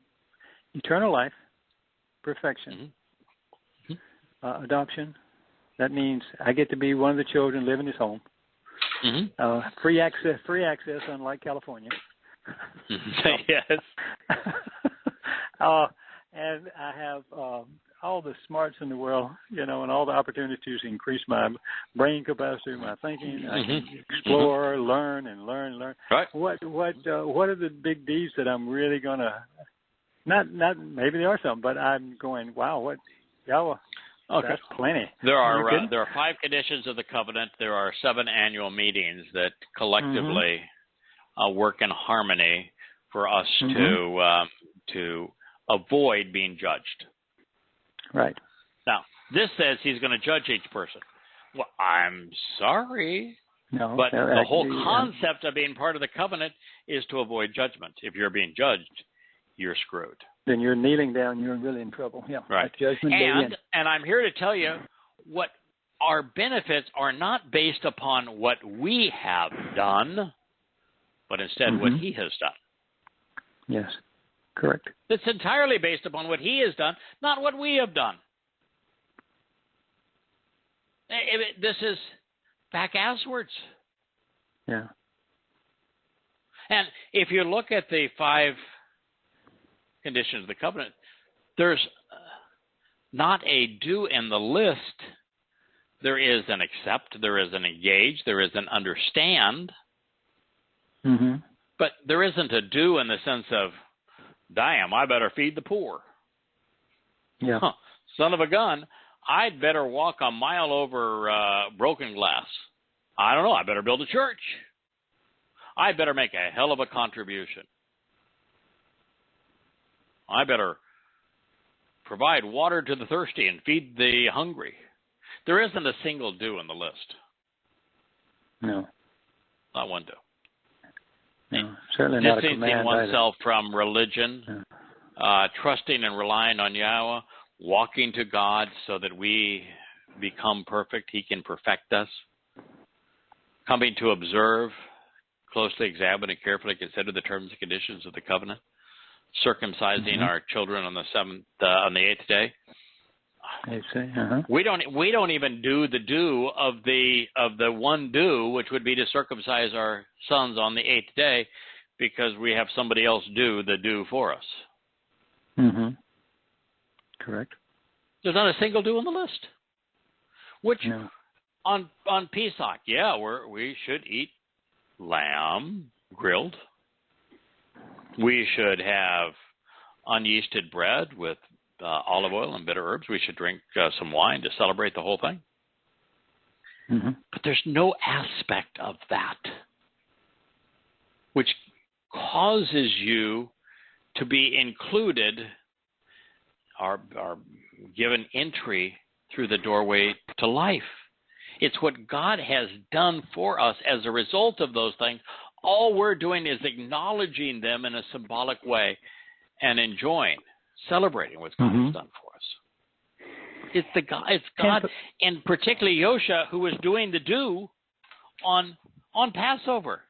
eternal life, perfection, adoption? That means I get to be one of the children, live in his home. Free access, unlike California. Yes. And I have all the smarts in the world, and all the opportunities to increase my brain capacity, my thinking. I can explore, learn. Right. What are the big D's that I'm really gonna? Not maybe there are some, but I'm going. Wow, what Yahweh? Okay. That's plenty. There are 5 conditions of the covenant. There are 7 annual meetings that collectively work in harmony for us to avoid being judged. Right. Now, this says he's going to judge each person. Well, I'm sorry, but the whole concept of being part of the covenant is to avoid judgment. If you're being judged, you're screwed. Then you're kneeling down. You're really in trouble. Yeah. Right. Judgment and I'm here to tell you what our benefits are not based upon what we have done, but instead what he has done. Yes. Correct. It's entirely based upon what he has done, not what we have done. This is back asswards. Yeah. And if you look at the 5 conditions of the covenant, there's not a do in the list. There is an accept, there is an engage, there is an understand, but there isn't a do in the sense of, damn, I better feed the poor. Yeah. Son of a gun, I'd better walk a mile over broken glass. I don't know, I better build a church. I better make a hell of a contribution. I better provide water to the thirsty and feed the hungry. There isn't a single do in the list. No. Not one do. No, certainly not a command. Distancing oneself from religion, trusting and relying on Yahweh, walking to God so that we become perfect, he can perfect us, coming to observe, closely examine and carefully consider the terms and conditions of the covenant, circumcising our children on the 8th day. We don't even do the do of the one do, which would be to circumcise our sons on the 8th day, because we have somebody else do the do for us. Correct. There's not a single do on the list. Which on Pesach, we should eat lamb grilled. We should have unyeasted bread with olive oil and bitter herbs. We should drink some wine to celebrate the whole thing. But there's no aspect of that which causes you to be included or given entry through the doorway to life. It's what God has done for us as a result of those things. All we're doing is acknowledging them in a symbolic way and enjoying, celebrating what God has done for us. It's God, and particularly Yosha, who is doing the do on Passover.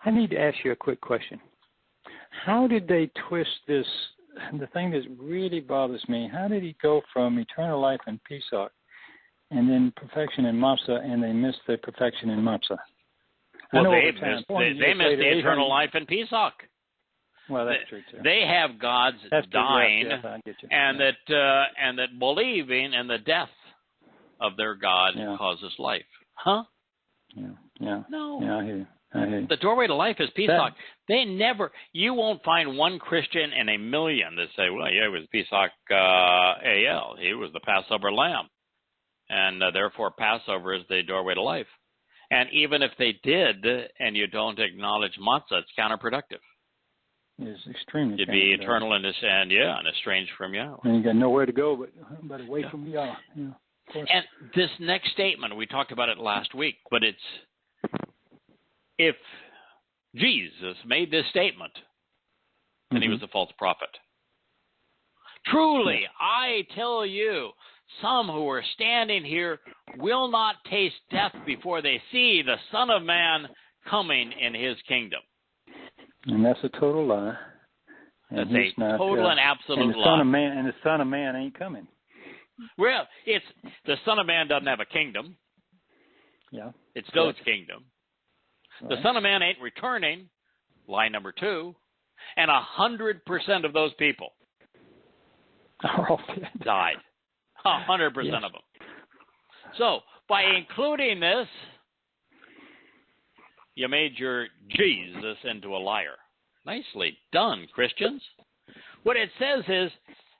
I need to ask you a quick question. How did they twist this? The thing that really bothers me, how did he go from eternal life in Pesach and then perfection in Matzah, and they missed the perfection in Matzah? Well, they missed the eternal life in Pesach. Well, that's true too. They have God's dying, I get you. and that believing in the death of their God causes life. Huh? No. Yeah, I hear you. The doorway to life is Pesach. You won't find one Christian in a million that say, well, it was Pesach AL. He was the Passover lamb. And therefore, Passover is the doorway to life. And even if they did, and you don't acknowledge matzah, it's counterproductive. It's extremely. You'd be eternal and estranged from Yahweh. And you got nowhere to go but away from Yahweh. Yeah, of course. And this next statement, we talked about it last week, but it's, if Jesus made this statement, then he was a false prophet. Truly, I tell you, some who are standing here will not taste death before they see the Son of Man coming in his kingdom. And that's a total lie. That's a total and absolute and the lie. The Son of Man ain't coming. Well, it's the Son of Man doesn't have a kingdom. Yeah. It's Dowd's kingdom. Right. The Son of Man ain't returning. Lie number 2. And 100% of those people died. 100% of them. So, by including this, you made your Jesus into a liar. Nicely done, Christians. What it says is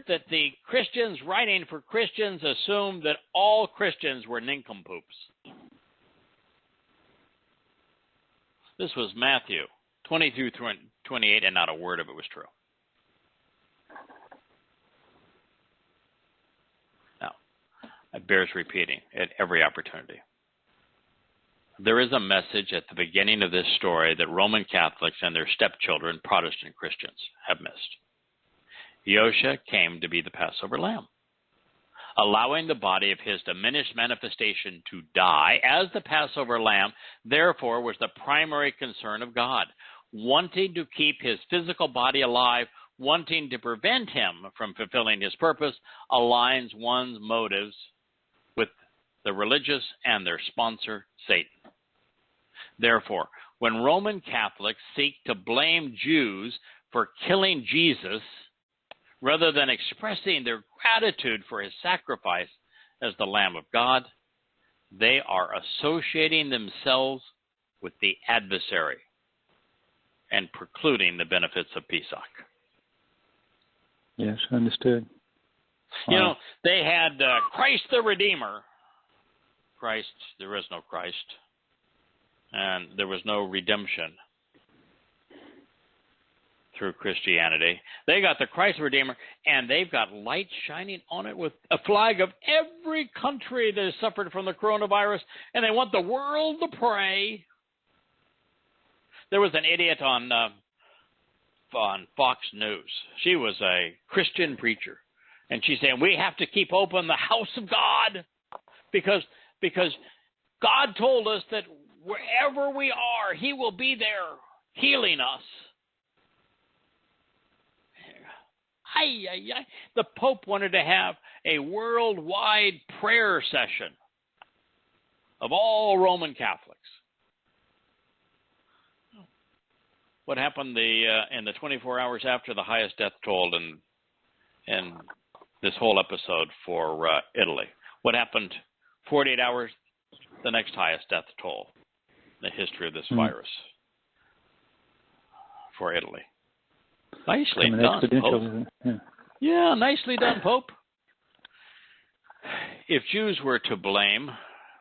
that the Christians writing for Christians assumed that all Christians were nincompoops. This was Matthew 20 through 28, and not a word of it was true. Now, it bears repeating at every opportunity. There is a message at the beginning of this story that Roman Catholics and their stepchildren, Protestant Christians, have missed. Yahshua came to be the Passover lamb, allowing the body of his diminished manifestation to die as the Passover lamb, therefore, was the primary concern of God. Wanting to keep his physical body alive, wanting to prevent him from fulfilling his purpose, aligns one's motives with the religious and their sponsor, Satan. Therefore, when Roman Catholics seek to blame Jews for killing Jesus, rather than expressing their gratitude for his sacrifice as the Lamb of God, they are associating themselves with the adversary and precluding the benefits of Pesach. Yes, understood. You know, they had Christ the Redeemer. Christ, there is no Christ. And there was no redemption through Christianity. They got the Christ Redeemer, and they've got light shining on it with a flag of every country that has suffered from the coronavirus, and they want the world to pray. There was an idiot on Fox News. She was a Christian preacher, and she's saying, we have to keep open the house of God because God told us that wherever we are, he will be there healing us. The Pope wanted to have a worldwide prayer session of all Roman Catholics. What happened in the 24 hours after the highest death toll in this whole episode for Italy? What happened 48 hours? The next highest death toll in the history of this virus for Italy. Nicely done, Pope. Yeah, nicely done, Pope. If Jews were to blame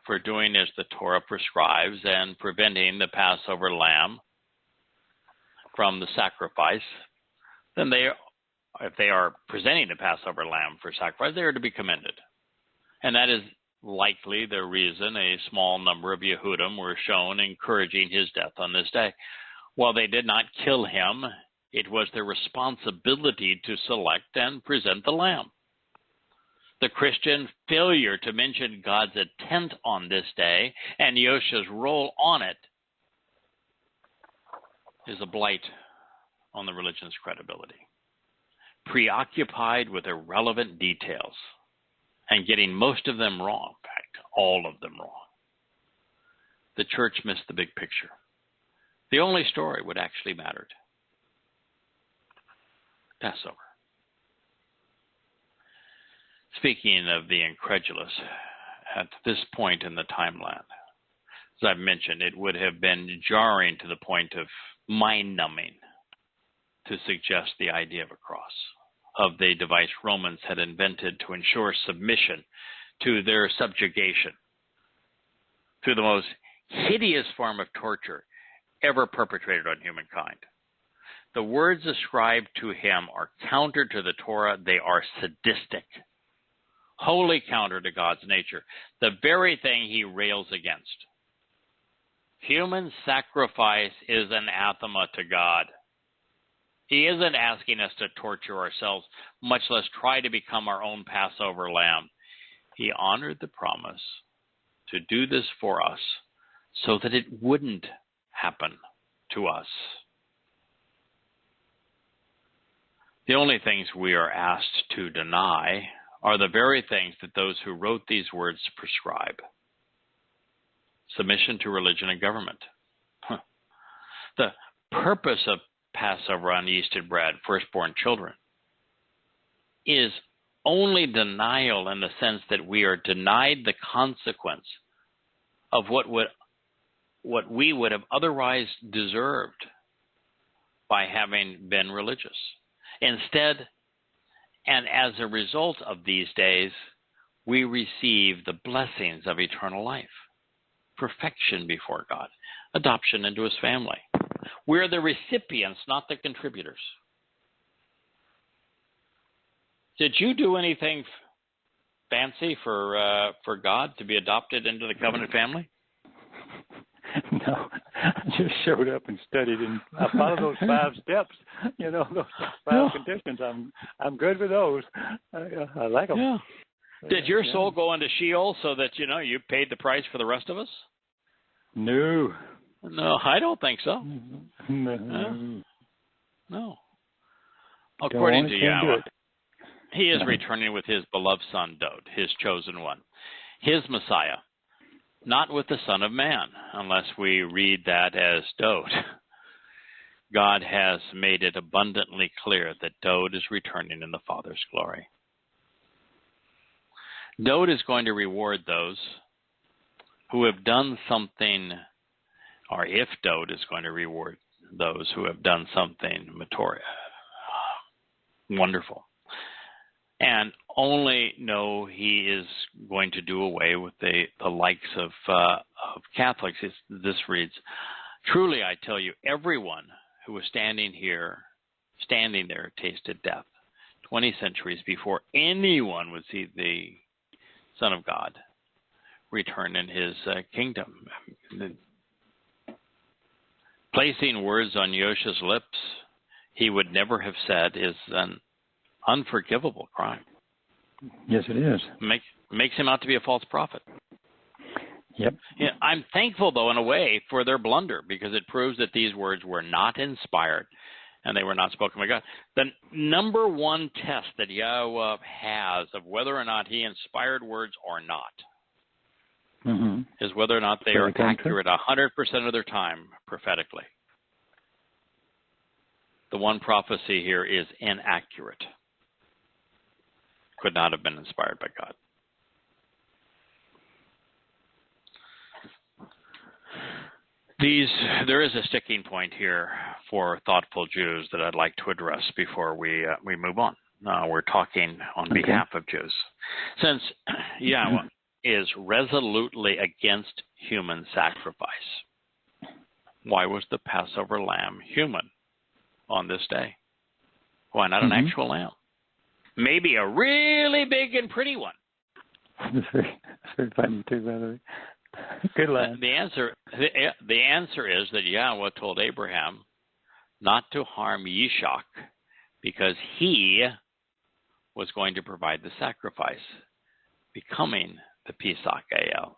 for doing as the Torah prescribes and preventing the Passover lamb from the sacrifice, then if they are presenting the Passover lamb for sacrifice, they are to be commended. And that is likely the reason a small number of Yehudim were shown encouraging his death on this day. While they did not kill him, it was their responsibility to select and present the lamb. The Christian failure to mention God's intent on this day and Yahshua's role on it is a blight on the religion's credibility. Preoccupied with irrelevant details and getting most of them wrong, in fact, all of them wrong, the church missed the big picture. The only story what actually mattered. Passover. Speaking of the incredulous, at this point in the timeline, as I've mentioned, it would have been jarring to the point of mind-numbing to suggest the idea of a cross, of the device Romans had invented to ensure submission to their subjugation through the most hideous form of torture ever perpetrated on humankind. The words ascribed to him are counter to the Torah. They are sadistic, wholly counter to God's nature, the very thing he rails against. Human sacrifice is anathema to God. He isn't asking us to torture ourselves, much less try to become our own Passover lamb. He honored the promise to do this for us so that it wouldn't happen to us. The only things we are asked to deny are the very things that those who wrote these words prescribe. Submission to religion and government. The purpose of Passover unyeasted bread, firstborn children, is only denial in the sense that we are denied the consequence of what we would have otherwise deserved by having been religious. Instead, and as a result of these days, we receive the blessings of eternal life, perfection before God, adoption into his family. We're the recipients, not the contributors. Did you do anything fancy for God to be adopted into the covenant family? No, I just showed up and studied, and I followed those 5 steps. You know, those 5 conditions. I'm good with those. I like them. Yeah. Did your soul go into Sheol so that you paid the price for the rest of us? No. No, I don't think so. No. According to Yahweh, he is returning with his beloved son, Dowd, his chosen one, his Messiah, not with the Son of Man, unless we read that as Dowd. God has made it abundantly clear that Dowd is returning in the Father's glory. Dowd is going to reward those who have done something, or if Dowd is going to reward those who have done something wonderful. And only know he is going to do away with the likes of Catholics. This reads, "Truly I tell you, everyone who was standing there, tasted death 20 centuries before anyone would see the Son of God return in his kingdom." Placing words on Yosha's lips he would never have said is an unforgivable crime. Yes, it is. Makes him out to be a false prophet. Yep. Yeah, I'm thankful, though, in a way, for their blunder, because it proves that these words were not inspired and they were not spoken by God. The number one test that Yahowah has of whether or not he inspired words or not is whether or not they are accurate 100% of their time prophetically. The one prophecy here is inaccurate. Could not have been inspired by God. There is a sticking point here for thoughtful Jews that I'd like to address before we move on. We're talking on behalf of Jews. Since Yahweh is resolutely against human sacrifice, why was the Passover lamb human on this day? Why not an actual lamb? Maybe a really big and pretty one. That's very funny too, by the way. Good line. The answer is that Yahweh told Abraham not to harm Yishak because he was going to provide the sacrifice, becoming the Pesach El,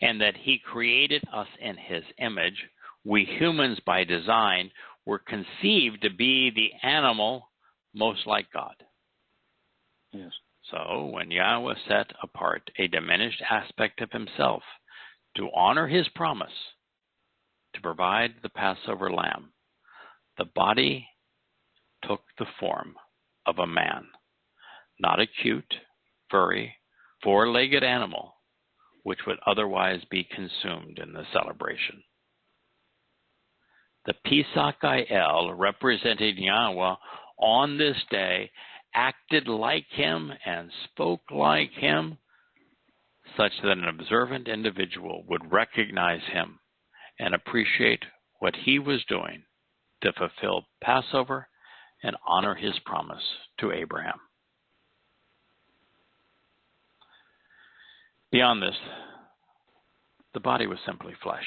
and that he created us in his image. We humans, by design, were conceived to be the animal most like God. Yes. So when Yahweh set apart a diminished aspect of himself to honor his promise to provide the Passover lamb, the body took the form of a man, not a cute, furry, four-legged animal which would otherwise be consumed in the celebration. The Pesach El, representing Yahweh on this day, acted like him and spoke like him, such that an observant individual would recognize him and appreciate what he was doing to fulfill Passover and honor his promise to Abraham. Beyond this, the body was simply flesh,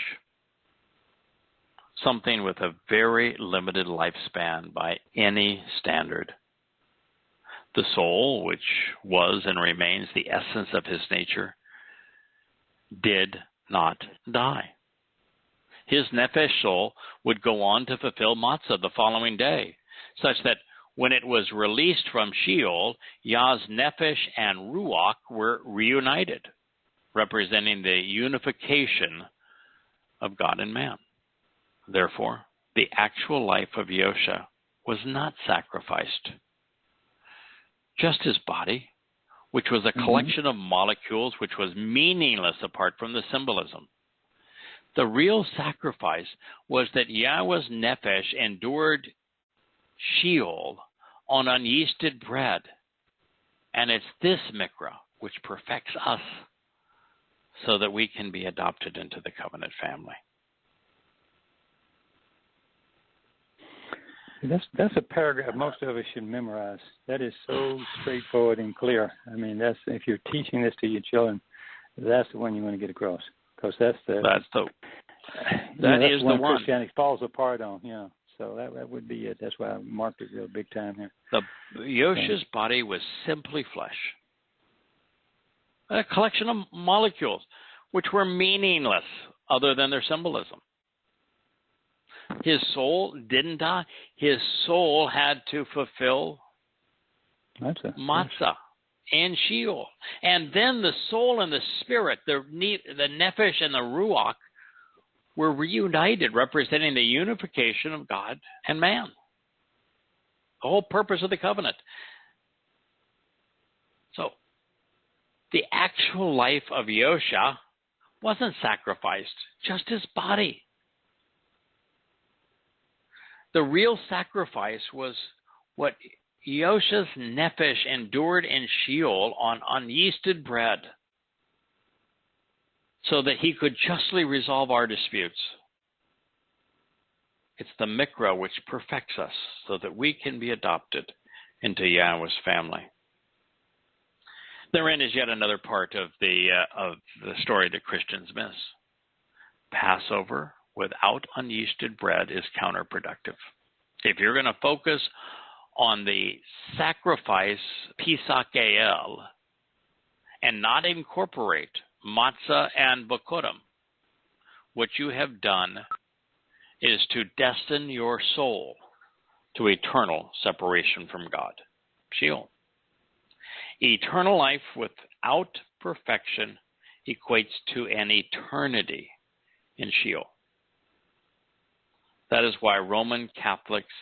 something with a very limited lifespan by any standard. The soul, which was and remains the essence of his nature, did not die. His nephesh soul would go on to fulfill matzah the following day, such that when it was released from Sheol, Yah's nephesh and ruach were reunited, representing the unification of God and man. Therefore, the actual life of Yosha was not sacrificed. Just his body, which was a collection of molecules which was meaningless apart from the symbolism. The real sacrifice was that Yahweh's nephesh endured Sheol on unyeasted bread. And it's this mikra which perfects us so that we can be adopted into the covenant family. That's a paragraph most of us should memorize. That is so straightforward and clear. I mean, that's if you're teaching this to your children, that's the one you want to get across, because that's the one Christianity falls apart on. Yeah, so that would be it. That's why I marked it real big time here. Yosha's body was simply flesh, a collection of molecules which were meaningless other than their symbolism. His soul didn't die. His soul had to fulfill matzah and Sheol. And then the soul and the spirit, the nephesh and the ruach, were reunited, representing the unification of God and man. The whole purpose of the covenant. So, the actual life of Yosha wasn't sacrificed, just his body. The real sacrifice was what Yosha's nephesh endured in Sheol on unyeasted bread, so that he could justly resolve our disputes. It's the mikra which perfects us so that we can be adopted into Yahweh's family. Therein is yet another part of the story that Christians miss. Passover without unyeasted bread is counterproductive. If you're going to focus on the sacrifice, Pesach El, and not incorporate matzah and bakurim, what you have done is to destine your soul to eternal separation from God. Sheol. Eternal life without perfection equates to an eternity in Sheol. That is why Roman Catholics,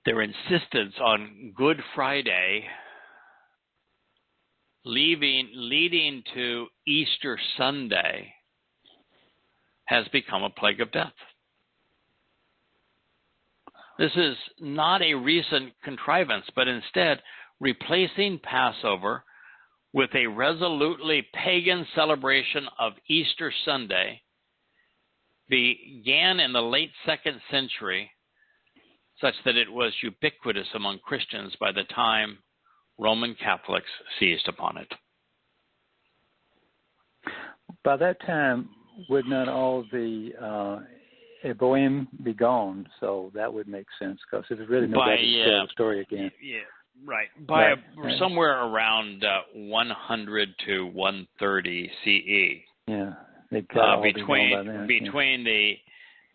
their insistence on Good Friday leading to Easter Sunday has become a plague of death. This is not a recent contrivance, but instead replacing Passover with a resolutely pagan celebration of Easter Sunday began in the late 2nd century, such that it was ubiquitous among Christians by the time Roman Catholics seized upon it. By that time, would not all the Eboim be gone? So that would make sense, because there's really nobody to tell the story again. Yeah, right. By somewhere around 100 to 130 CE. Yeah. Between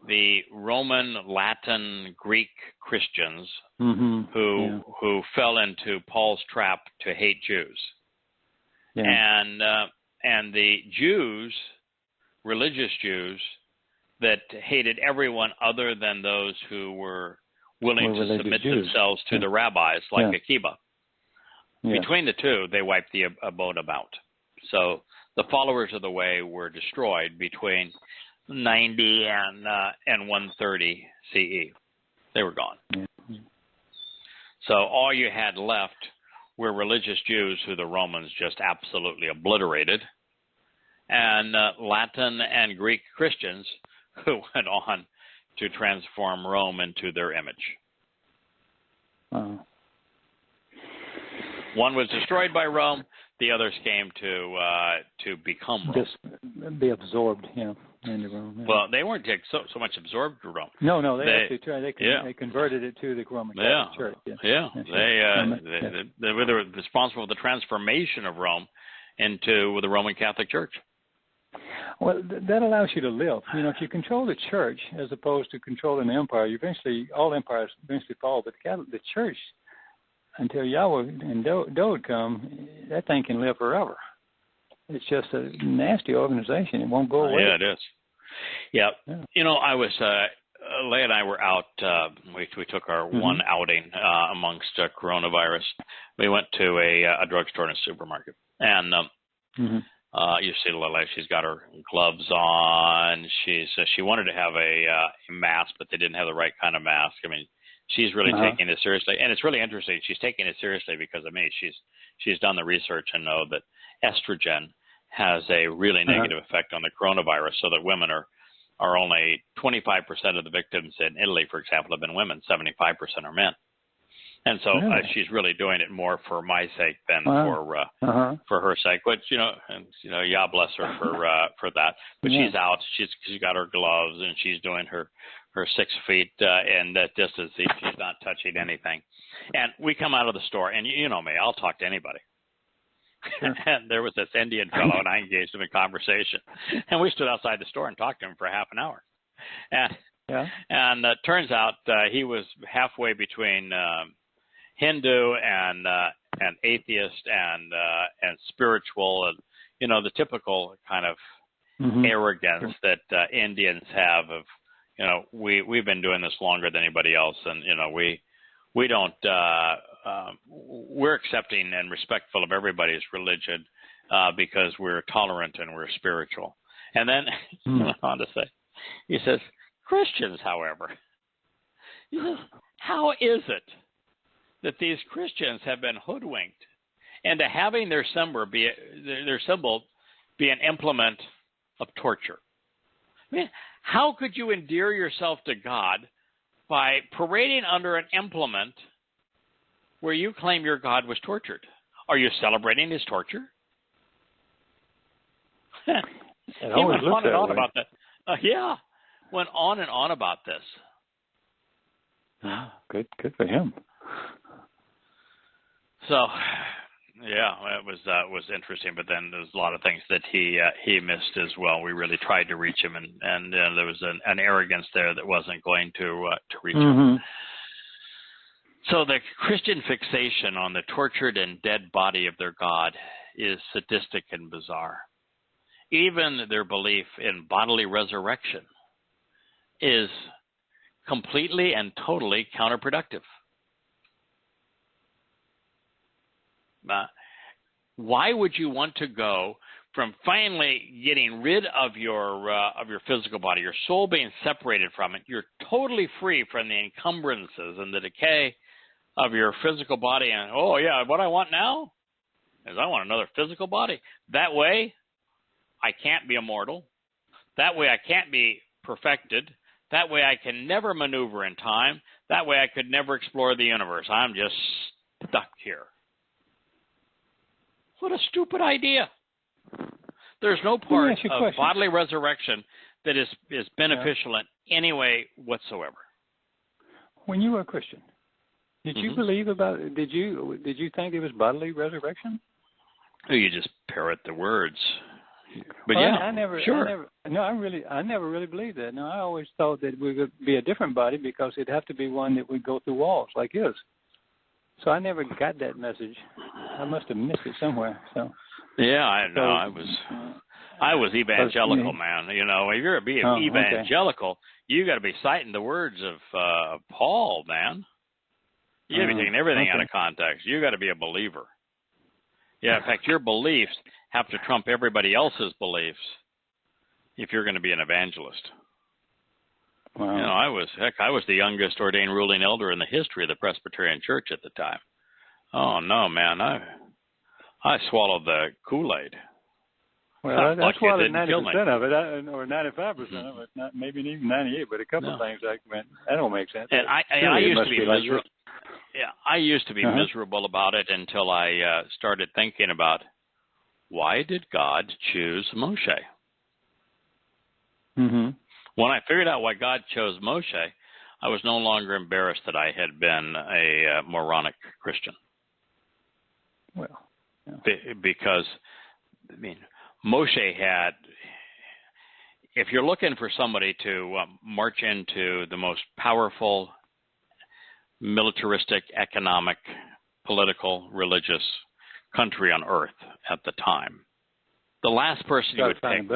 the Roman, Latin, Greek Christians who fell into Paul's trap to hate Jews, and the Jews, religious Jews, that hated everyone other than those who were willing to submit themselves to the rabbis, like Akiba. Between the two, they wiped the Abodim out. So the followers of the way were destroyed between 90 and 130 CE. They were gone. So all you had left were religious Jews who the Romans just absolutely obliterated, and Latin and Greek Christians who went on to transform Rome into their image. One was destroyed by Rome. The others came to become Rome. Just be absorbed, into Rome. Yeah. Well, they weren't so much absorbed to Rome. No, they actually tried. They converted it to the Roman Catholic Church. They were responsible for the transformation of Rome into the Roman Catholic Church. Well, that allows you to live. If you control the church as opposed to controlling the empire, all empires eventually fall. But the church, until Yahweh and Dowd come, that thing can live forever. It's just a nasty organization. It won't go away. Yeah, it is. Yeah. I was, Leah and I were out, we took our one outing amongst coronavirus. We went to a drugstore and a supermarket. And you see Leah, she's got her gloves on. She wanted to have a mask, but they didn't have the right kind of mask. I mean, she's really taking this seriously. And it's really interesting. She's taking it seriously because of me. She's done the research and know that estrogen has a really negative effect on the coronavirus, so that women are only 25% of the victims in Italy, for example, have been women. 75% are men. And so she's really doing it more for my sake than for her sake. But yeah, bless her for that. But she's out. She's got her gloves and she's doing her 6 feet and that distance. She's not touching anything. And we come out of the store, and you know me, I'll talk to anybody. Sure. And there was this Indian fellow, and I engaged him in conversation. And we stood outside the store and talked to him for half an hour. And turns out he was halfway between Hindu and atheist and spiritual, and the typical kind of arrogance that Indians have of we've been doing this longer than anybody else, and we don't we're accepting and respectful of everybody's religion because we're tolerant and we're spiritual. And then he went on to say, he says, Christians, however, he says, how is it that these Christians have been hoodwinked into having their symbol be an implement of torture? I mean, how could you endear yourself to God by parading under an implement where you claim your God was tortured? Are you celebrating his torture? He went on and on about that. Went on and on about this. Good for him. So, it was interesting. But then there's a lot of things that he missed as well. We really tried to reach him, and there was an arrogance there that wasn't going to reach him. So the Christian fixation on the tortured and dead body of their God is sadistic and bizarre. Even their belief in bodily resurrection is completely and totally counterproductive. Why would you want to go from finally getting rid of your physical body, your soul being separated from it? You're totally free from the encumbrances and the decay of your physical body. And what I want now is I want another physical body. That way, I can't be immortal. That way, I can't be perfected. That way, I can never maneuver in time. That way, I could never explore the universe. I'm just stuck here. What a stupid idea. There's no part of bodily resurrection that is beneficial in any way whatsoever. When you were a Christian, did you believe about it? Did you think it was bodily resurrection? You just parrot the words. But I never really believed that. No, I always thought that we would be a different body because it'd have to be one that would go through walls like his. So I never got that message. I must have missed it somewhere. So. Yeah, I know. I was evangelical, man. If you're being evangelical, you got to be citing the words of Paul, man. You got to be taking everything out of context. You got to be a believer. Yeah, in fact, your beliefs have to trump everybody else's beliefs if you're going to be an evangelist. Wow. I was the youngest ordained ruling elder in the history of the Presbyterian Church at the time. Oh no, man! I swallowed the Kool-Aid. Well, that's Lucky it swallowed didn't 90% of it, or 95% of it. Not maybe even 98, but a couple of things like that don't make sense. And I used to be miserable. Like yeah, I used to be miserable about it until I started thinking about why did God choose Moshe. Mm-hmm. When I figured out why God chose Moshe, I was no longer embarrassed that I had been a moronic Christian. Well, yeah. Because, I mean, Moshe had, if you're looking for somebody to march into the most powerful militaristic, economic, political, religious country on earth at the time, the last person you would pick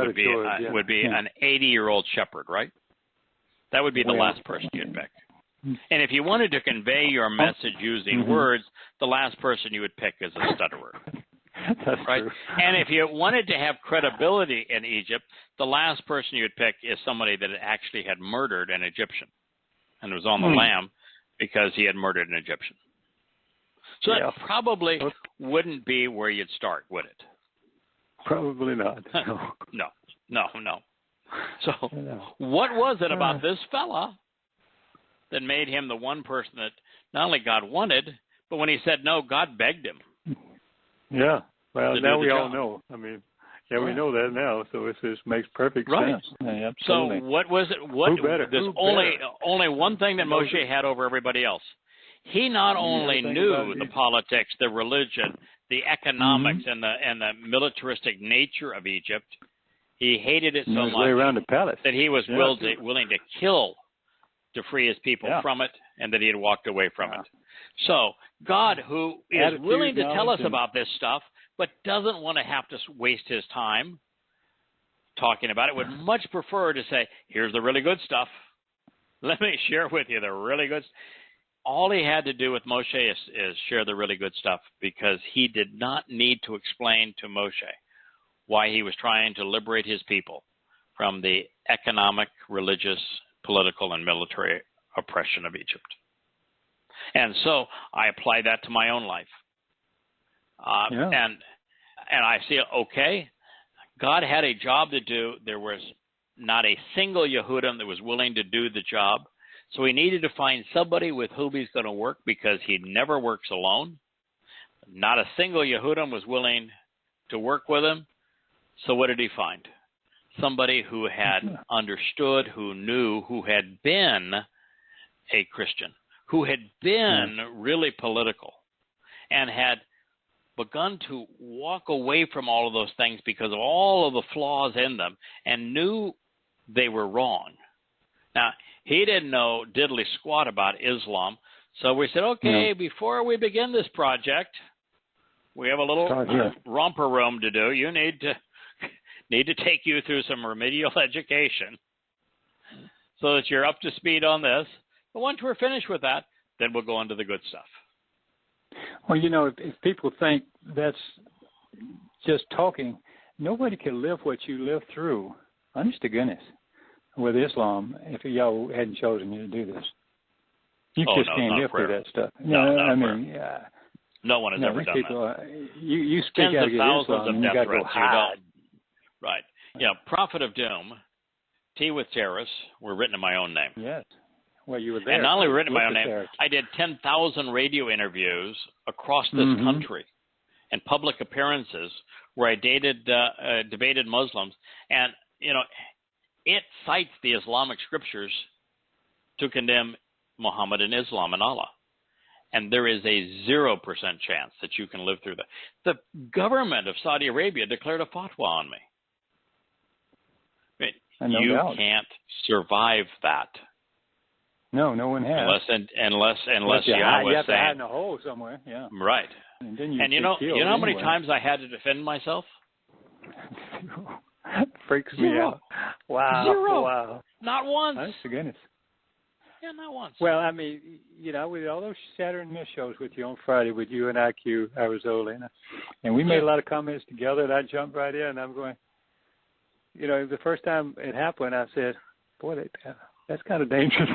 would be an 80-year-old shepherd, right? That would be the last person you'd pick. And if you wanted to convey your message using words, the last person you would pick is a stutterer. That's right? true. And if you wanted to have credibility in Egypt, the last person you would pick is somebody that actually had murdered an Egyptian and was on the lam because he had murdered an Egyptian. So that probably wouldn't be where you'd start, would it? Probably not. No. So what was it about this fella that made him the one person that not only God wanted, but when he said no, God begged him? Yeah. Well, now we all know. I mean, we know that now, so it just makes perfect sense. Yeah, absolutely. So what was it? There's only one thing that Moshe had over everybody else. He not only knew the politics, the religion, the economics, and the militaristic nature of Egypt. He hated it so much around the palace. that he was willing to kill to free his people from it, and that he had walked away from it. So God, who is willing to tell us about this stuff, but doesn't want to have to waste his time talking about it, would much prefer to say, here's the really good stuff. Let me share with you the really good stuff. All he had to do with Moshe is share the really good stuff, because he did not need to explain to Moshe why he was trying to liberate his people from the economic, religious, political, and military oppression of Egypt. And so I apply that to my own life. And I see, okay, God had a job to do. There was not a single Yehudim that was willing to do the job. So he needed to find somebody with whom he's going to work, because he never works alone. Not a single Yehudim was willing to work with him. So what did he find? Somebody who had understood, who knew, who had been a Christian, who had been really political, and had begun to walk away from all of those things because of all of the flaws in them, and knew they were wrong. Now, he didn't know diddly squat about Islam, so we said, okay, before we begin this project, we have a little romper room to do. You need to take you through some remedial education so that you're up to speed on this. But once we're finished with that, then we'll go into the good stuff. Well, if people think that's just talking, nobody can live what you lived through. Honest to goodness. With Islam, if y'all hadn't chosen you to do this, you just can't live through that stuff. No one has ever done that. You speak tens out of against thousands Islam, of and death you got to go threats. hide. Right. Yeah. Prophet of Doom, Tea with Terrorists were written in my own name. Yes. Well, you were there. And not only written in my own name, I did 10,000 radio interviews across this country and public appearances where I debated Muslims. And, it cites the Islamic scriptures to condemn Muhammad and Islam and Allah. And there is a 0% chance that you can live through that. The government of Saudi Arabia declared a fatwa on me. I mean, you can't survive that. No, no one has. Unless Yahweh you have to hide in a hole somewhere. Yeah. Right. And then you know how many times I had to defend myself? Freaks me out. Wow. 0. Wow. Not once. Honest to goodness. Yeah, not once. Well, I mean, with all those Saturday Miss shows with you on Friday, with you and IQ, al-Rassooli, and we made a lot of comments together, and I jumped right in, and I'm going, the first time it happened, I said, boy, that's kind of dangerous.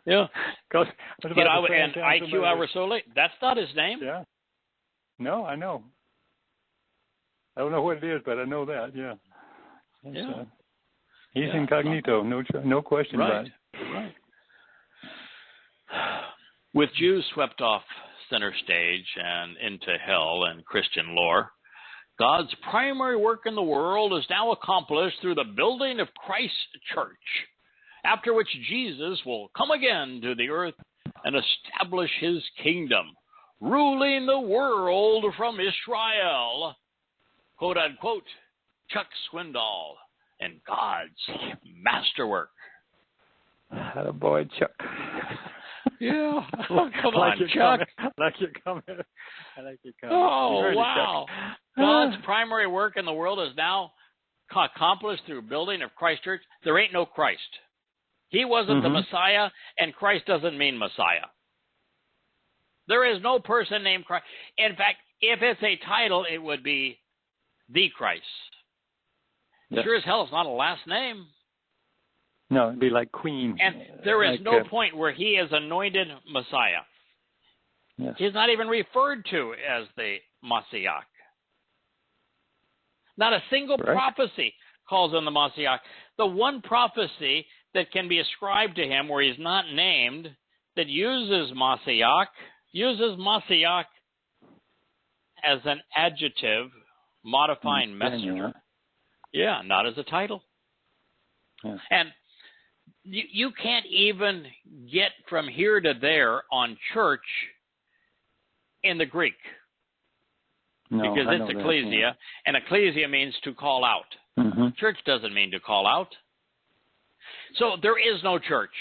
Yeah. 'Cause And IQ al-Rassooli, that's not his name. Yeah. No, I know. I don't know what it is, but I know that. Yeah. He's incognito. No question about it. Right. With Jews swept off center stage and into hell and Christian lore, God's primary work in the world is now accomplished through the building of Christ's church, after which Jesus will come again to the earth and establish his kingdom, ruling the world from Israel, quote unquote, Chuck Swindoll and God's masterwork. Attaboy, Chuck. Yeah. Come on, Chuck. I like your comment. Oh, wow. God's primary work in the world is now accomplished through building of Christ's church. There ain't no Christ. He wasn't the Messiah, and Christ doesn't mean Messiah. There is no person named Christ. In fact, if it's a title, it would be the Christ. Yes. Sure as hell it's not a last name. No, it'd be like Queen. And there is no point where he is anointed Messiah. Yes. He's not even referred to as the Messiah. Not a single prophecy calls him the Messiah. The one prophecy that can be ascribed to him where he's not named, that uses Messiah as an adjective modifying messenger. Yeah, not as a title. Yeah. And you can't even get from here to there on church in the Greek. No, because it's ecclesia, and ecclesia means to call out. Church doesn't mean to call out. So there is no church.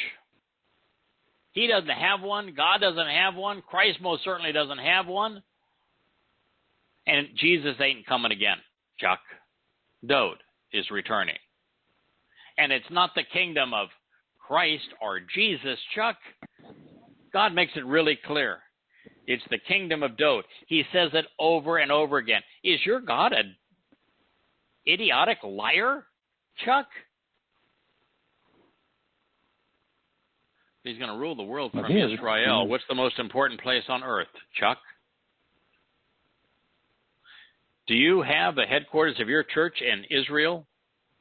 He doesn't have one. God doesn't have one. Christ most certainly doesn't have one. And Jesus ain't coming again, Chuck. Dowd is returning. And it's not the kingdom of Christ or Jesus, Chuck. God makes it really clear. It's the kingdom of Dowd. He says it over and over again. Is your God an idiotic liar, Chuck? He's going to rule the world from Israel. What's the most important place on earth, Chuck? Do you have the headquarters of your church in Israel,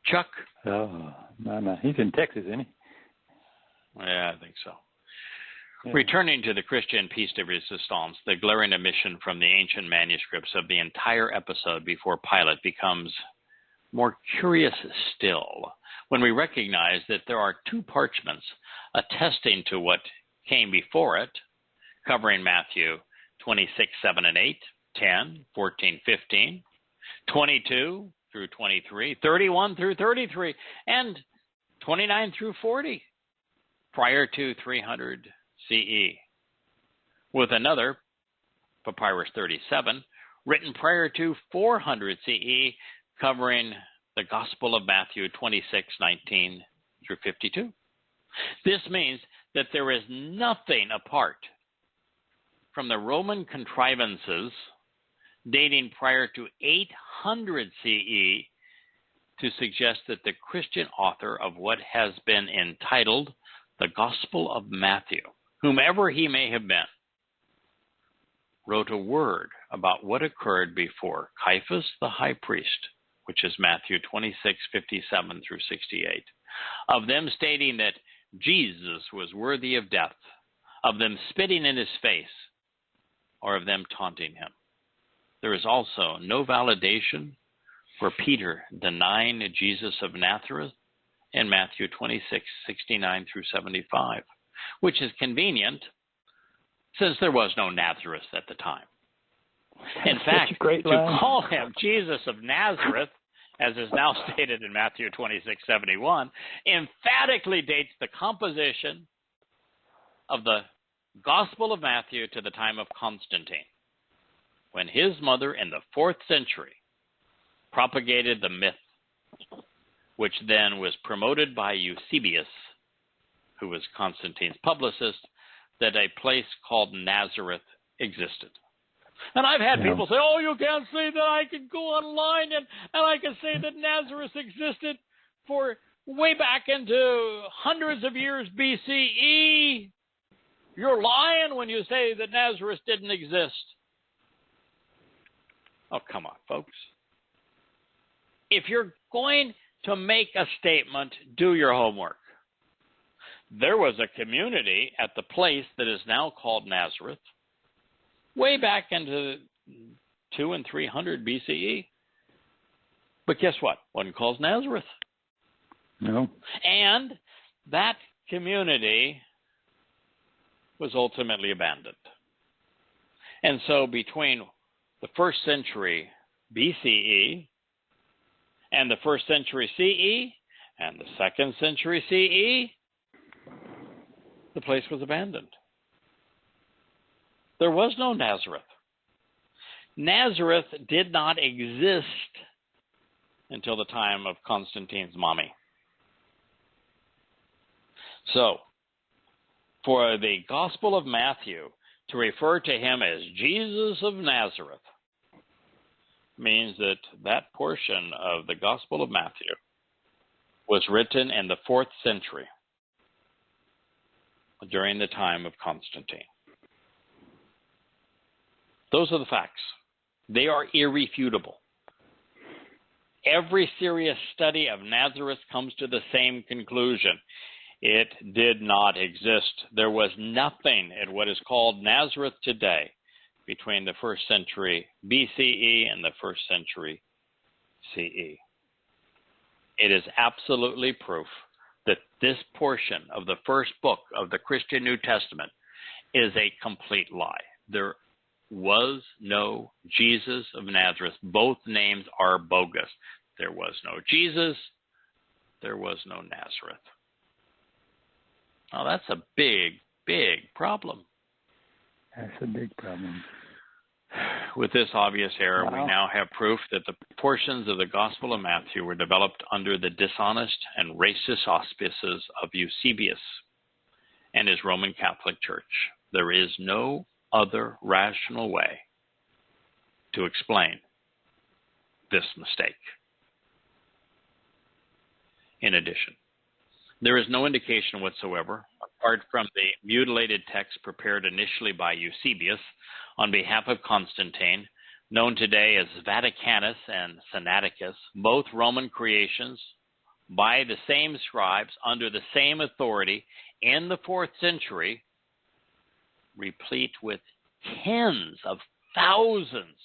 Chuck? Oh, my. He's in Texas, isn't he? Yeah, I think so. Yeah. Returning to the Christian piece de resistance, the glaring omission from the ancient manuscripts of the entire episode before Pilate becomes more curious still when we recognize that there are two parchments attesting to what came before it, covering Matthew 26, 7 and 8, 10, 14, 15, 22 through 23, 31 through 33, and 29 through 40, prior to 300 CE, with another, Papyrus 37, written prior to 400 CE, covering the Gospel of Matthew 26, 19 through 52. This means that there is nothing apart from the Roman contrivances dating prior to 800 CE to suggest that the Christian author of what has been entitled the Gospel of Matthew, whomever he may have been, wrote a word about what occurred before Caiaphas the high priest, which is Matthew 26, 57 through 68, of them stating that Jesus was worthy of death, of them spitting in his face, or of them taunting him. There is also no validation for Peter denying Jesus of Nazareth in Matthew 26, 69 through 75, which is convenient since there was no Nazareth at the time. In fact, to call him Jesus of Nazareth, as is now stated in Matthew 26, 71, emphatically dates the composition of the Gospel of Matthew to the time of Constantine, when his mother in the 4th century propagated the myth, which then was promoted by Eusebius, who was Constantine's publicist, that a place called Nazareth existed. And I've had people say, oh, you can't say that. I can go online and I can say that Nazareth existed for way back into hundreds of years BCE. You're lying when you say that Nazareth didn't exist. Oh, come on, folks. If you're going to make a statement, do your homework. There was a community at the place that is now called Nazareth way back into 200 and 300 BCE. But guess what? Wasn't called Nazareth. No. And that community was ultimately abandoned. And so between the 1st century BCE and the 1st century CE and the 2nd century CE, the place was abandoned. There was no Nazareth. Nazareth did not exist until the time of Constantine's mommy. So, for the Gospel of Matthew to refer to him as Jesus of Nazareth means that that portion of the Gospel of Matthew was written in the 4th century during the time of Constantine. Those are the facts. They are irrefutable. Every serious study of Nazareth comes to the same conclusion. It did not exist. There was nothing at what is called Nazareth today between the 1st century BCE and the 1st century CE. It is absolutely proof that this portion of the first book of the Christian New Testament is a complete lie. There was no Jesus of Nazareth. Both names are bogus. There was no Jesus. There was no Nazareth. Now, that's a big, big problem. That's a big problem. With this obvious error, Wow. we now have proof that the portions of the Gospel of Matthew were developed under the dishonest and racist auspices of Eusebius and his Roman Catholic Church. There is no other rational way to explain this mistake. In addition, there is no indication whatsoever, apart from the mutilated text prepared initially by Eusebius on behalf of Constantine, known today as Vaticanus and Sinaiticus, both Roman creations by the same scribes under the same authority in the 4th century, replete with tens of thousands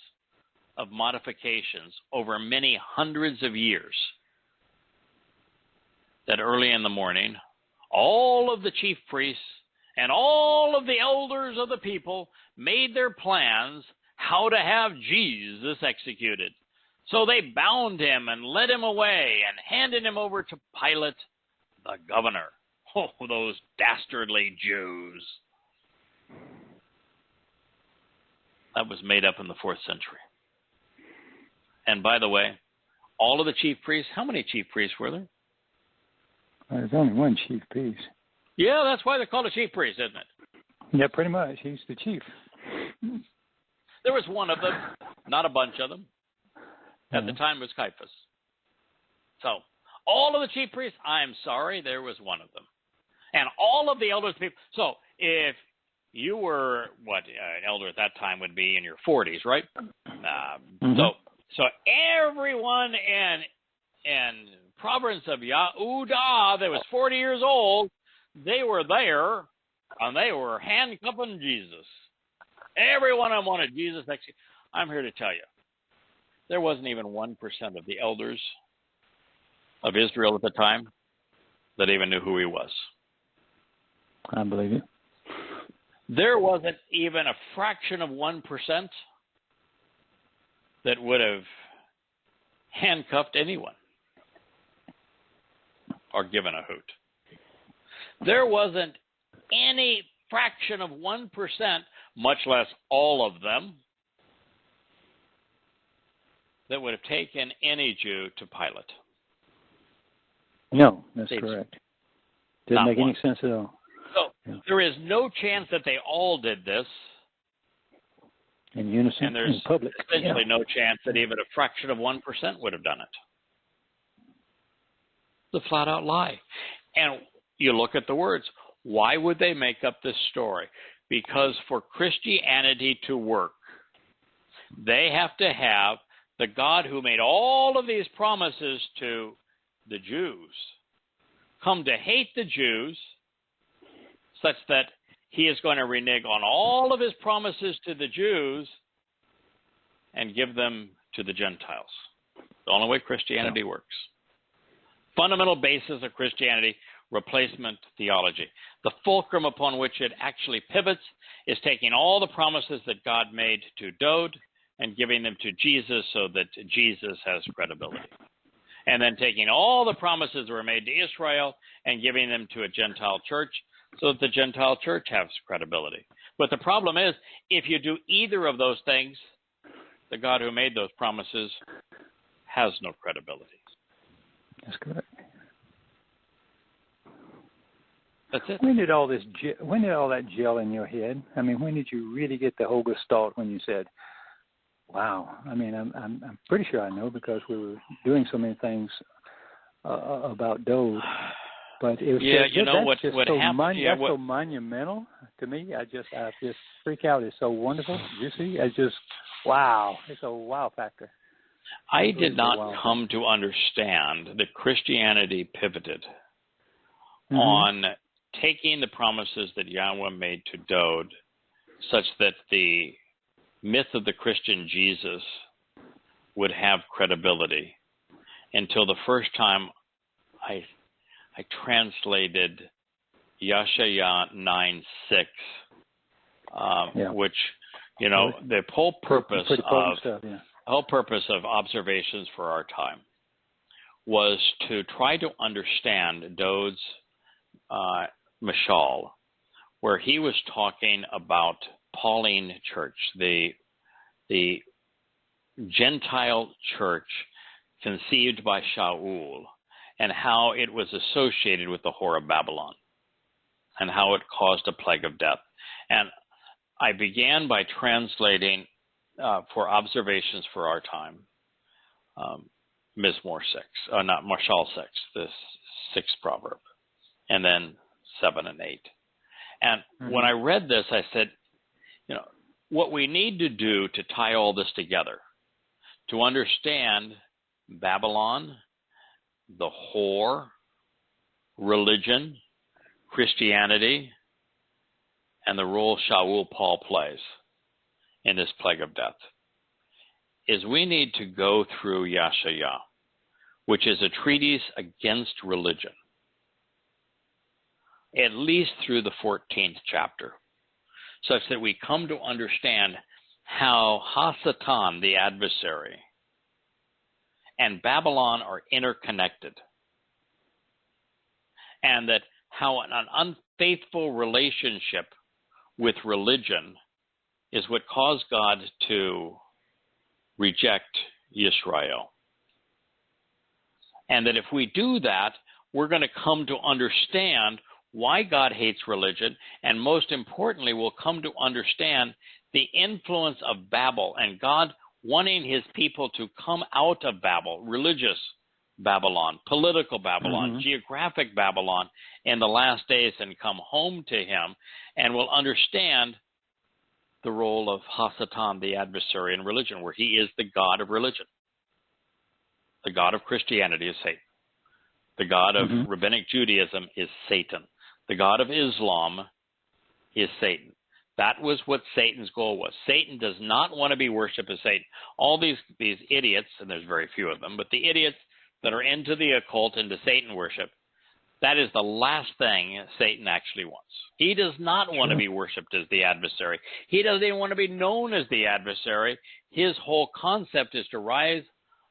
of modifications over many hundreds of years, that early in the morning, all of the chief priests and all of the elders of the people made their plans how to have Jesus executed. So they bound him and led him away and handed him over to Pilate, the governor. Oh, those dastardly Jews. That was made up in the 4th century. And by the way, all of the chief priests, how many chief priests were there? There's only one chief priest. Yeah, that's why they're called a chief priest, isn't it? Yeah, pretty much. He's the chief. There was one of them, not a bunch of them. At the time, it was Caiaphas. So, all of the chief priests, I'm sorry, there was one of them. And all of the elders, people. So, if you were, elder at that time would be in your 40s, right? So everyone in province of Yahowah that was 40 years old, they were there, and they were handcuffing Jesus. Every one of them wanted Jesus. I'm here to tell you, there wasn't even 1% of the elders of Israel at the time that even knew who he was. I believe it. There wasn't even a fraction of 1% that would have handcuffed anyone or given a hoot. There wasn't any fraction of 1%, much less all of them, that would have taken any Jew to Pilate. No, that's correct. Didn't make any sense at all. So there is no chance that they all did this. In unison, and there's in public. essentially no chance that even a fraction of 1% would have done it. It's a flat-out lie. And you look at the words, Why would they make up this story? Because for Christianity to work, they have to have the God who made all of these promises to the Jews come to hate the Jews such that he is going to renege on all of his promises to the Jews and give them to the Gentiles. The only way Christianity works. Fundamental basis of Christianity, replacement theology. The fulcrum upon which it actually pivots is taking all the promises that God made to Dowd and giving them to Jesus so that Jesus has credibility. And then taking all the promises that were made to Israel and giving them to a Gentile church so that the Gentile church has credibility. But the problem is, if you do either of those things, the God who made those promises has no credibility. That's correct. That's it. When did all that gel in your head? I mean, when did you really get the Holy Ghost when you said, "Wow"? I mean, I'm pretty sure I know because we were doing so many things about Dowd. But it was yeah, just, you know what so happened? that's so monumental to me. I just freak out. It's so wonderful. You see, it's just wow. It's a wow factor. I did not come to understand that Christianity pivoted on taking the promises that Yahweh made to Dowd such that the myth of the Christian Jesus would have credibility until the first time I translated Yashaya 9:6, which, you know, the whole purpose of observations for our time was to try to understand Dowd's mashal, where he was talking about Pauline church, the Gentile church conceived by Shaul, and how it was associated with the whore of Babylon, and how it caused a plague of death. And I began by translating for observations for our time, Mizmor 6, not Mashal 6, the 6th proverb, and then 7 and 8. And when I read this, I said, you know, what we need to do to tie all this together, to understand Babylon, the whore, religion, Christianity, and the role Shaul Paul plays in this plague of death, is we need to go through Yashaya, which is a treatise against religion, at least through the 14th chapter, such that we come to understand how Hasatan, the adversary, and Babylon are interconnected, and that how an unfaithful relationship with religion is what caused God to reject Israel. And that if we do that, we're going to come to understand why God hates religion, and most importantly, we'll come to understand the influence of Babel and God wanting his people to come out of Babel, religious Babylon, political Babylon, geographic Babylon in the last days, and come home to him, and will understand the role of Hasatan, the adversary in religion, where he is the God of religion. The God of Christianity is Satan. The God of rabbinic Judaism is Satan. The God of Islam is Satan. That was what Satan's goal was. Satan does not want to be worshipped as Satan. All these idiots, and there's very few of them, but the idiots that are into the occult, into Satan worship, that is the last thing Satan actually wants. He does not want to be worshipped as the adversary. He doesn't even want to be known as the adversary. His whole concept is to rise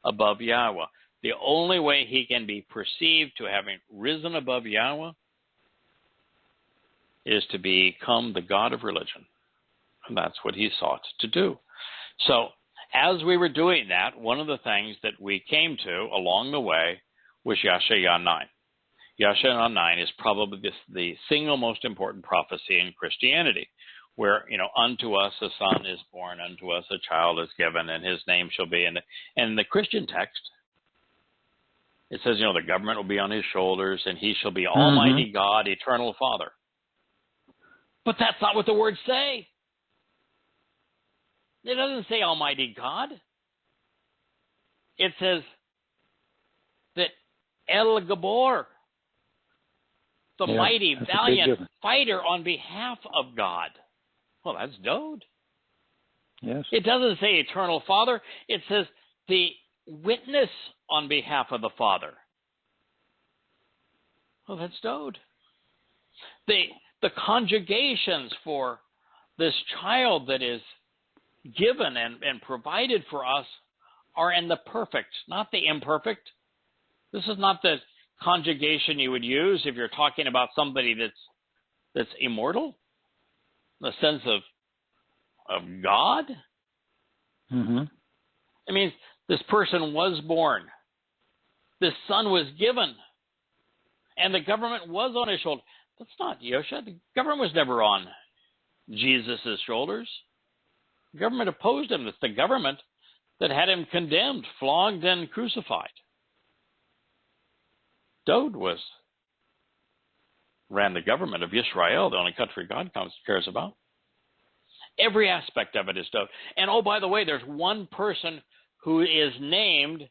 above Yahweh. The only way he can be perceived to having risen above Yahweh is to become the God of religion. And that's what he sought to do. So as we were doing that, one of the things that we came to along the way was Yashaya 9. Yashaya 9 is probably the single most important prophecy in Christianity, where, you know, unto us a son is born, unto us a child is given, and his name shall be. And in the Christian text, it says, you know, the government will be on his shoulders, and he shall be Almighty God, Eternal Father. But that's not what the words say. It doesn't say Almighty God. It says that El Gabor, the mighty, valiant fighter on behalf of God. Well, that's Dowd. Yes. It doesn't say Eternal Father. It says the witness on behalf of the Father. Well, that's Dowd. The conjugations for this child that is given and provided for us are in the perfect, not the imperfect. This is not the conjugation you would use if you're talking about somebody that's immortal, in the sense of God. Mm-hmm. It means this person was born, this son was given, and the government was on his shoulder. That's not Yosha. The government was never on Jesus' shoulders. The government opposed him. It's the government that had him condemned, flogged, and crucified. Dowd ran the government of Israel, the only country God cares about. Every aspect of it is Dowd. And oh, by the way, there's one person who is named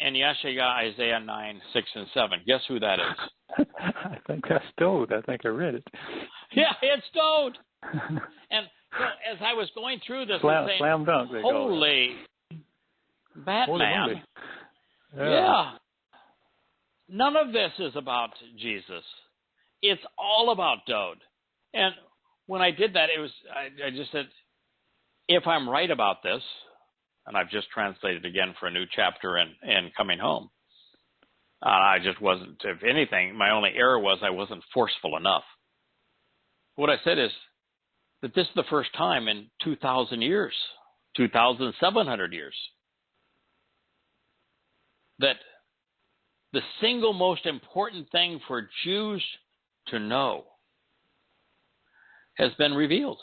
in Yeshaya, Isaiah 9, 6, and 7. Guess who that is? I think that's Dowd. I think I read it. Yeah, it's Dowd. And so as I was going through this, I'm saying, slam dunk, holy Batman. Holy yeah. None of this is about Jesus. It's all about Dowd. And when I did that, I just said, if I'm right about this, and I've just translated again for a new chapter in Coming Home, I just wasn't, if anything, my only error was I wasn't forceful enough. What I said is that this is the first time in 2,000 years, 2,700 years, that the single most important thing for Jews to know has been revealed.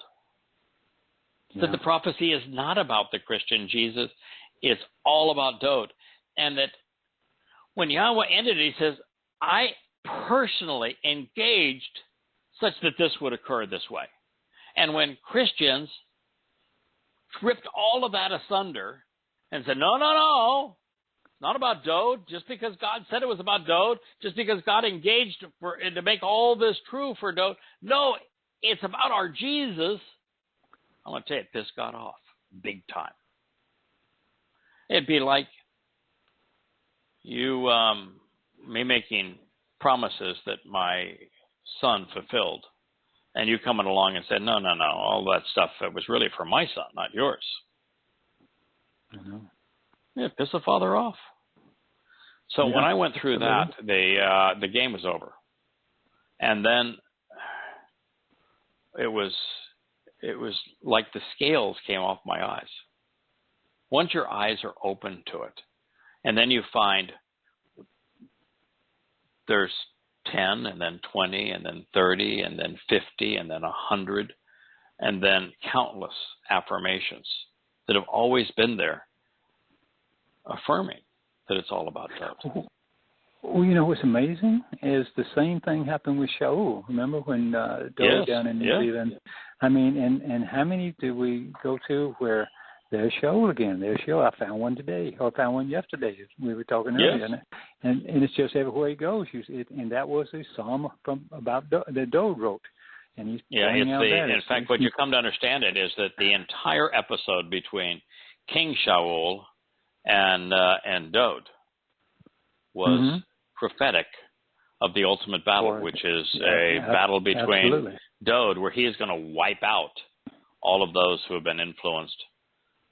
That the prophecy is not about the Christian Jesus, it's all about Dowd. And that when Yahweh ended it, he says, I personally engaged such that this would occur this way. And when Christians ripped all of that asunder and said, no, it's not about Dowd, just because God said it was about Dowd, just because God engaged to make all this true for Dowd. No, it's about our Jesus. I'm going to tell you, it pissed God off big time. It'd be like me making promises that my son fulfilled, and you coming along and said, no, all that stuff, it was really for my son, not yours. Yeah, piss the father off. So when I went through that, the game was over. And then it was like the scales came off my eyes. Once your eyes are open to it, and then you find there's 10, and then 20, and then 30, and then 50, and then 100, and then countless affirmations that have always been there, affirming that it's all about Dowd. Well, you know what's amazing is the same thing happened with Shaul. Remember when Dowd down in New Zealand? I mean, and how many did we go to where there's Shaul again? There's Shaul. I found one today, or I found one yesterday. We were talking earlier, and it's just everywhere he goes. And that was a psalm that Dowd wrote. And he's pointing out that. In fact, what you come to understand it is that the entire episode between King Shaul and Dowd was prophetic of the ultimate battle, which is a battle between Dowd, where he is going to wipe out all of those who have been influenced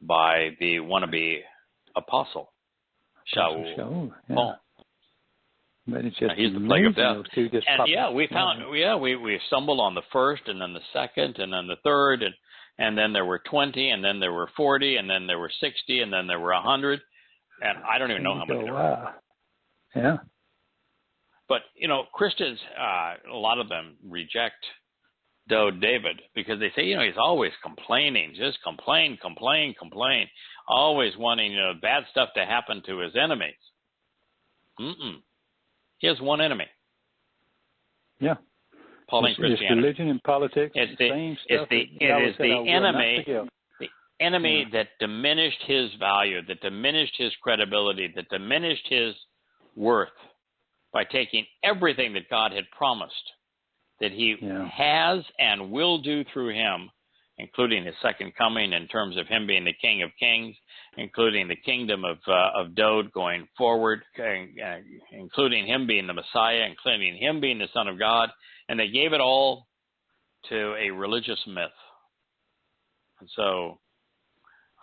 by the wannabe apostle, Shaul. But it's just he's the plague of death. And we stumbled on the first, and then the second, and then the third, and then there were 20, and then there were 40, and then there were 60, and then there were 100, and I don't even know how many there were. Yeah. But, Christians, a lot of them reject Dowd David because they say, he's always complaining, just complain, always wanting, bad stuff to happen to his enemies. He has one enemy. Yeah. Pauline Christianity. It's religion and politics. It's the the same it's stuff. the it is the enemy. The enemy that diminished his value, that diminished his credibility, that diminished his worth by taking everything that God had promised that he has and will do through him, including his second coming in terms of him being the King of Kings, including the kingdom of Dowd going forward, including him being the Messiah, including him being the Son of God, and they gave it all to a religious myth. And so,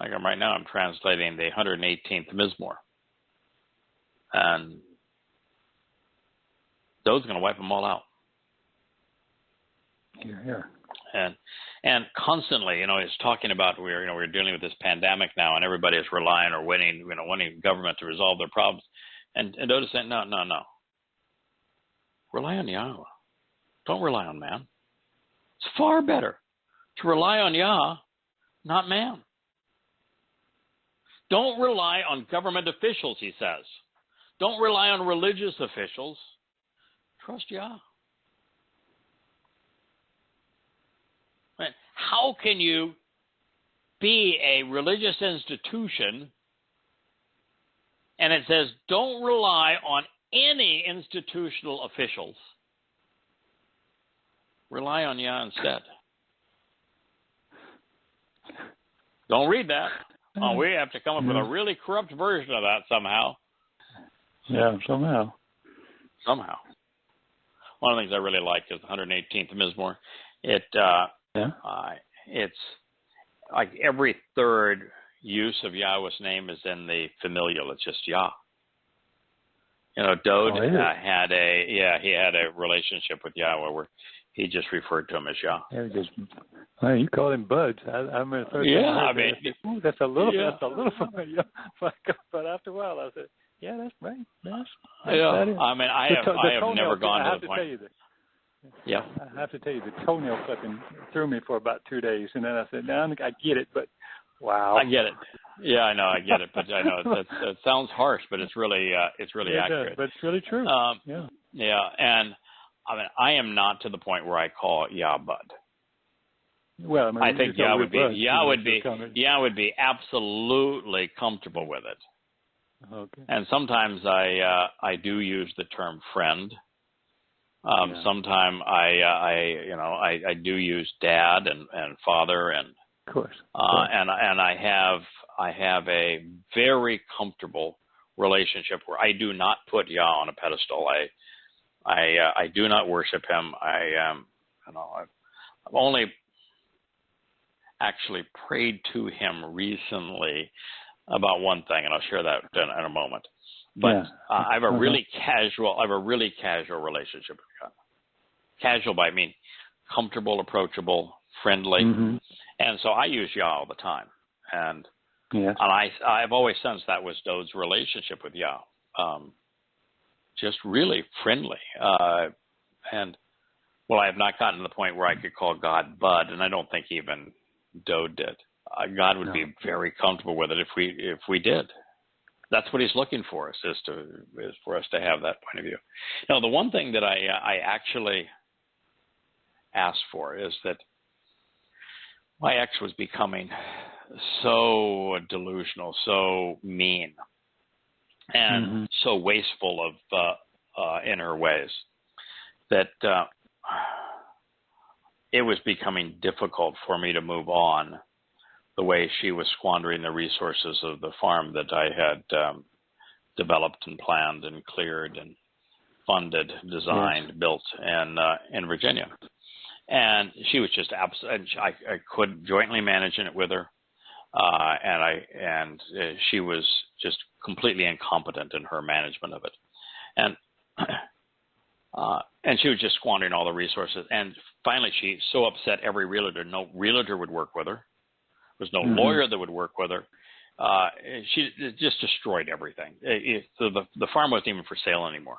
like right now, I'm translating the 118th Mizmor, and Dowd's going to wipe them all out. Here. And constantly, it's talking about we're dealing with this pandemic now, and everybody is relying or wanting government to resolve their problems. And Dowd is saying, no. Rely on Yahweh. Don't rely on man. It's far better to rely on Yah, not man. Don't rely on government officials, he says. Don't rely on religious officials. Trust Yah. How can you be a religious institution and it says don't rely on any institutional officials? Rely on Yah instead. Don't read that. Oh, we have to come up with a really corrupt version of that somehow. Yeah, somehow. One of the things I really like is the 118th Mizmor. It's like every third use of Yahweh's name is in the familial. It's just Yah. Dowd had a relationship with Yahweh where he just referred to him as Yah. You call him Buds. I remember the first time I said, that's a little familiar. But after a while, I said, that's right. That's I have never gone to the point. I have to tell you, the toenail clipping threw me for about 2 days, and then I said, "No, I get it, but wow." I get it. Yeah, I know, I get it, but I know it sounds harsh, but it's really accurate. But it's really true. And I am not to the point where I call Yah Bud. Well, I think Yah would be absolutely comfortable with it. Okay. And sometimes I do use the term friend. Sometimes I do use dad and father, and of course. and I have a very comfortable relationship where I do not put Yah on a pedestal. I do not worship him. I've only actually prayed to him recently about one thing, and I'll share that in a moment. But I have a really casual relationship with God. Casual by I mean comfortable, approachable, friendly, and so I use Yah all the time. And I've always sensed that was Dowd's relationship with Yah, just really friendly. I have not gotten to the point where I could call God Bud, and I don't think even Dowd did. God would be very comfortable with it if we did. That's what he's looking for us, is for us to have that point of view. Now, the one thing that I actually asked for is that my ex was becoming so delusional, so mean, and so wasteful in her ways that it was becoming difficult for me to move on the way she was squandering the resources of the farm that I had developed and planned and cleared and funded, designed, built in Virginia. And she was just absolutely, I could jointly manage it with her. And she was just completely incompetent in her management of it. And she was just squandering all the resources. And finally, she so upset every realtor. No realtor would work with her. There was no lawyer that would work with her. She just destroyed everything. So the farm wasn't even for sale anymore.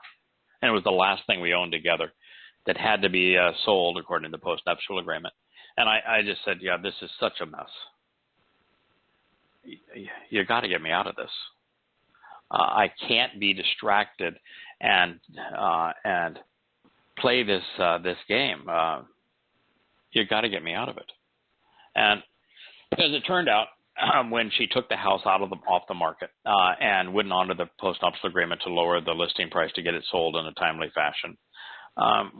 And it was the last thing we owned together that had to be sold according to the post-nuptial agreement. And I just said, this is such a mess. You got to get me out of this. I can't be distracted and play this game. You got to get me out of it. And as it turned out, when she took the house off the market and went on to the post-nuptial agreement to lower the listing price to get it sold in a timely fashion,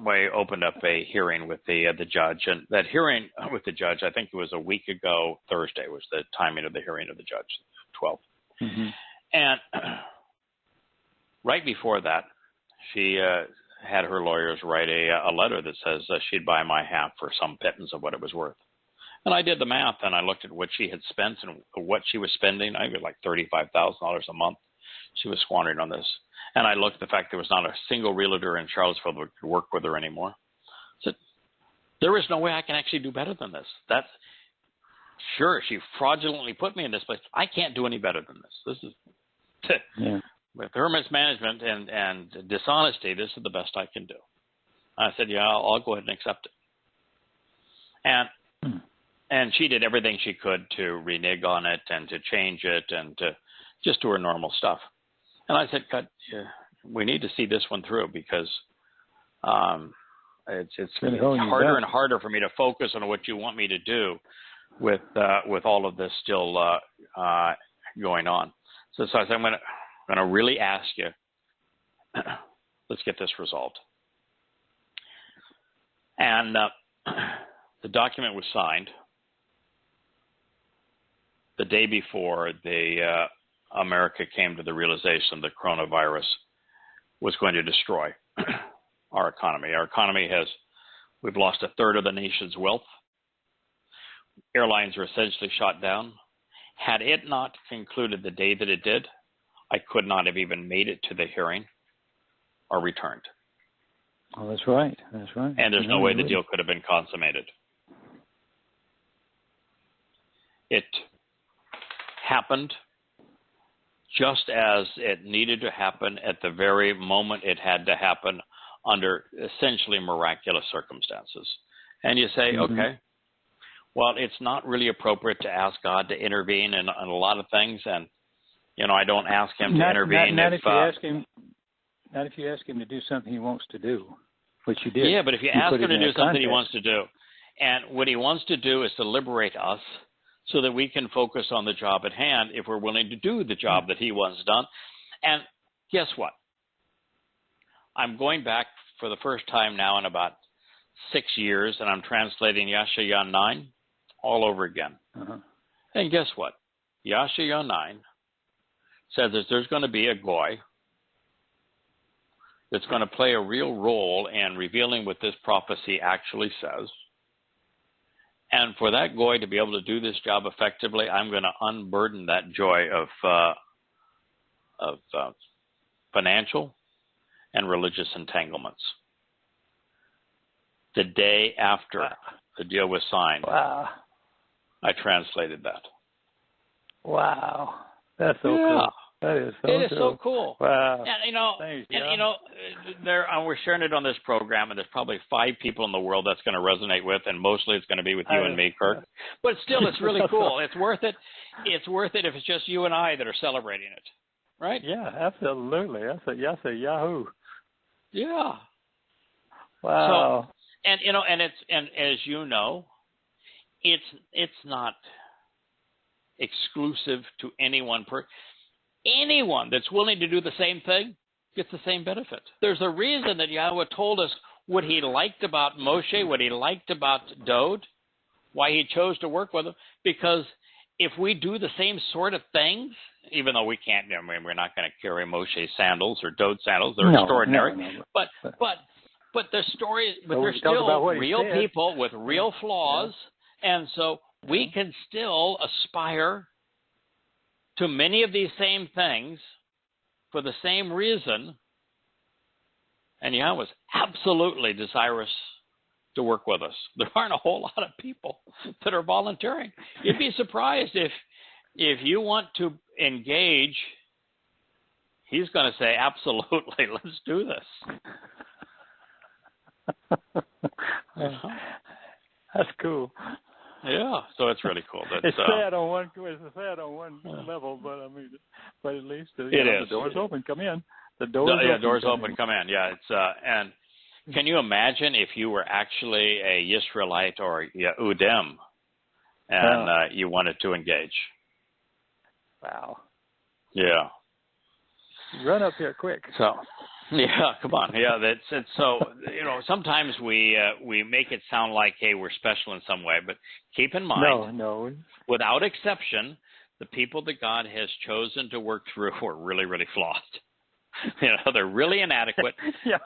we opened up a hearing with the judge. And that hearing with the judge, I think it was a week ago, Thursday was the timing of the hearing of the judge, 12th. Mm-hmm. And right before that, she had her lawyers write a letter that says she'd buy my half for some pittance of what it was worth. And I did the math, and I looked at what she had spent and what she was spending. I think like $35,000 a month she was squandering on this. And I looked at the fact there was not a single realtor in Charlottesville that could work with her anymore. I said, there is no way I can actually do better than this. That's sure, she fraudulently put me in this place. I can't do any better than this. This is with her mismanagement and dishonesty, this is the best I can do. I said, yeah, I'll go ahead and accept it. And she did everything she could to renege on it and to change it and to just do her normal stuff. And I said, God, we need to see this one through because it's harder and harder for me to focus on what you want me to do with all of this still going on. So I said, I'm going to really ask you, let's get this resolved. And the document was signed the day before America came to the realization that coronavirus was going to destroy our economy. Our economy we've lost a third of the nation's wealth. Airlines are essentially shut down. Had it not concluded the day that it did, I could not have even made it to the hearing or returned. Oh, that's right. That's right. And there's no way the deal could have been consummated. It happened just as it needed to happen at the very moment it had to happen under essentially miraculous circumstances. And you say, okay, well, it's not really appropriate to ask God to intervene in a lot of things. And, I don't ask him to intervene. Not if you ask him to do something he wants to do, which you did. Yeah, but if you ask him to do something he wants to do, and what he wants to do is to liberate us so that we can focus on the job at hand if we're willing to do the job that he wants done. And guess what? I'm going back for the first time now in about 6 years, and I'm translating Yahowah 9 all over again. And guess what? Yahowah 9 says that there's going to be a goy that's going to play a real role in revealing what this prophecy actually says. And for that goy to be able to do this job effectively, I'm going to unburden that joy of financial and religious entanglements. The day after the deal was signed, I translated that. Wow, that's so cool. That is so cool. It is so cool. Wow. And we're sharing it on this program, and there's probably 5 people in the world that's going to resonate with, and mostly it's going to be with you and me, Kirk. But still, it's really cool. It's worth it. It's worth it if it's just you and I that are celebrating it, right? Yeah, absolutely. That's a Yahoo. Yeah. Wow. So, and as you know, it's not exclusive to any one person. Anyone that's willing to do the same thing gets the same benefit. There's a reason that Yahweh told us what he liked about Moshe, what he liked about Dowd, why he chose to work with him. Because if we do the same sort of things, even though we can't, we're not going to carry Moshe's sandals or Dowd's sandals. They're extraordinary. No. But the story, they're still real people with real flaws, and so we can still aspire to many of these same things for the same reason, and Yahweh was absolutely desirous to work with us. There aren't a whole lot of people that are volunteering. You'd be surprised if you want to engage, he's going to say, absolutely, let's do this. That's cool. Yeah, so it's really cool. It's sad on one level, but at least the door's open. Come in. The door's open. Doors open. Come in. Yeah, it's Can you imagine if you were actually a Yisraelite or Yehudim and you wanted to engage? Wow. Yeah. Run up here quick. So, yeah, come on. Yeah, it's so, sometimes we make it sound like, hey, we're special in some way, but keep in mind, no. Without exception, the people that God has chosen to work through are really, really flawed. They're really inadequate. Yeah.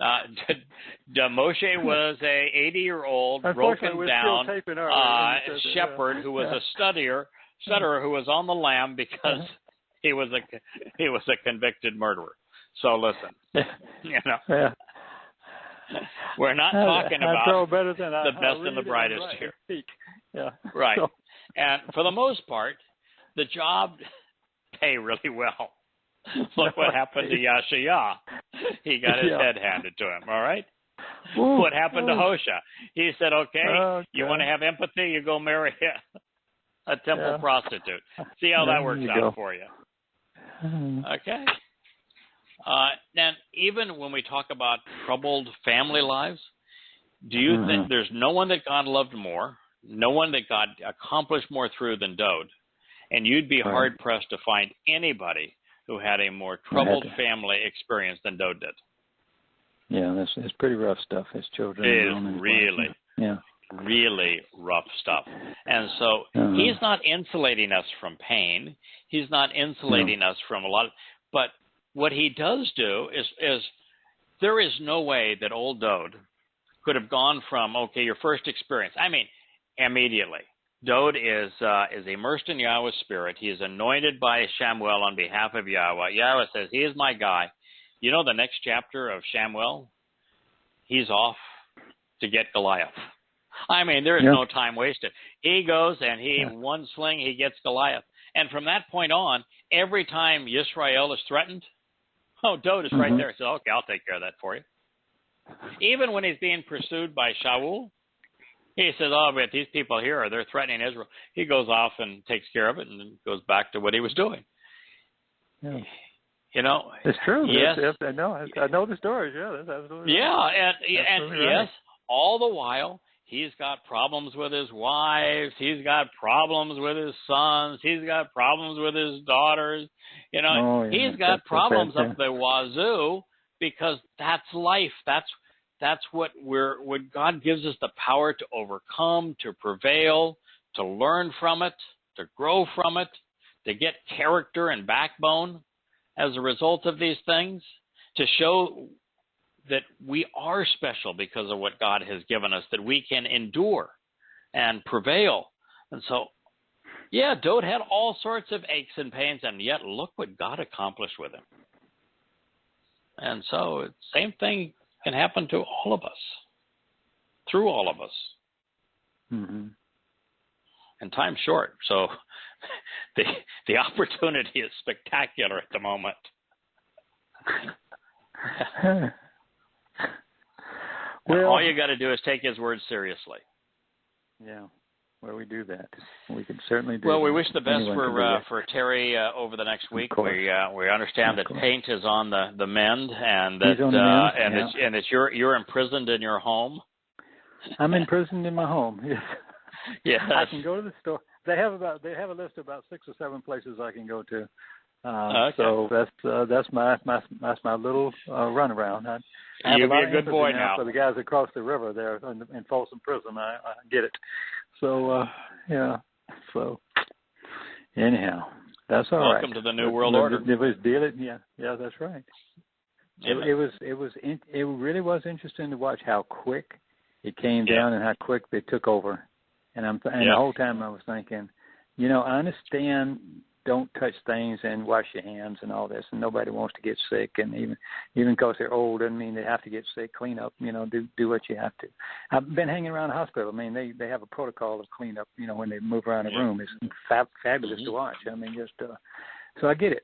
Moshe was a 80-year-old, broken down shepherd who was a stutterer who was on the lam because he was a convicted murderer. So listen, we're not talking about the best and the brightest here. Yeah. Right. So. And for the most part, the job pay really well. Look what happened to Yahshua. He got his head handed to him, all right? What happened to Hosea? He said, okay, you want to have empathy, you go marry a temple prostitute. See how that works out for you. Okay? And even when we talk about troubled family lives, do you think there's no one that God loved more, no one that God accomplished more through than Dowd? And you'd be hard-pressed to find anybody who had a more troubled family experience than Dowd did. Yeah, it's pretty rough stuff. His children. It is really rough stuff. And so he's not insulating us from pain. He's not insulating us from a lot. But what he does do is there is no way that old Dowd could have gone from, okay, your first experience. I mean, immediately. Dowd is immersed in Yahweh's spirit. He is anointed by Shamuel on behalf of Yahweh. Yahweh says, he is my guy. You know the next chapter of Shamuel? He's off to get Goliath. I mean, there is no time wasted. He goes and in one sling, he gets Goliath. And from that point on, every time Yisrael is threatened, Dowd is right there. He says, okay, I'll take care of that for you. Even when he's being pursued by Shaul, he says, but these people here, they're threatening Israel. He goes off and takes care of it and then goes back to what he was doing. Yeah. It's true. Yes. I know the stories. Yeah, that's absolutely right. And yes, all the while, he's got problems with his wives. He's got problems with his sons. He's got problems with his daughters. He's got problems up the wazoo because that's life. That's what God gives us the power to overcome, to prevail, to learn from it, to grow from it, to get character and backbone as a result of these things, to show that we are special because of what God has given us, that we can endure and prevail. And so, Dowd had all sorts of aches and pains, and yet look what God accomplished with him. And so, same thing can happen to all of us, through all of us. Mm-hmm. And time's short, so the opportunity is spectacular at the moment. Well, all you got to do is take his word seriously. Yeah, well, we do that. We can certainly do. Well, we wish the best for Terry over the next week. We understand that paint is on the mend, and that you're imprisoned in your home. I'm imprisoned in my home. Yes. Yes. I can go to the store. They have a list of about 6 or 7 places I can go to. Okay. So that's my little runaround. You'll be a good boy now. For the guys across the river there in Folsom Prison, I get it. So So anyhow, that's all right. Welcome to the New World Order. It was dealing. Yeah, that's right. It really was interesting to watch how quick it came down and how quick they took over. And the whole time I was thinking, I understand don't touch things and wash your hands and all this, and nobody wants to get sick, and even because they're old doesn't mean they have to get sick. Clean up, do what you have to. I've been hanging around the hospital. I mean, they have a protocol of clean up, when they move around the room. It's fabulous to watch. I mean, so I get it.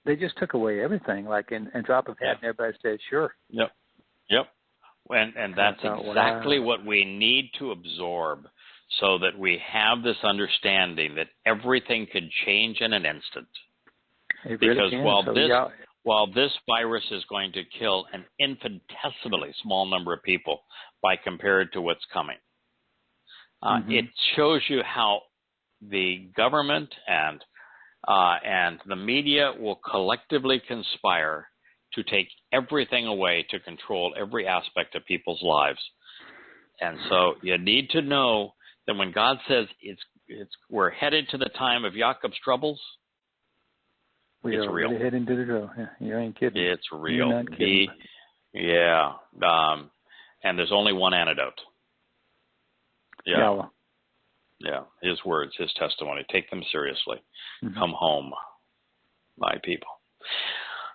They just took away everything, like and drop of hat, and everybody said sure. Yep. And that's exactly what we need to absorb, so that we have this understanding that everything could change in an instant. Because while this virus is going to kill an infinitesimally small number of people by compared to what's coming, it shows you how the government and the media will collectively conspire to take everything away to control every aspect of people's lives. And so you need to know that when God says we're headed to the time of Jacob's troubles, we it's are real. Really heading to the trouble. Yeah, you ain't kidding. It's real. You're not kidding. And there's only one antidote. Yeah. Yahweh. Yeah, his words, his testimony. Take them seriously. Come home, my people.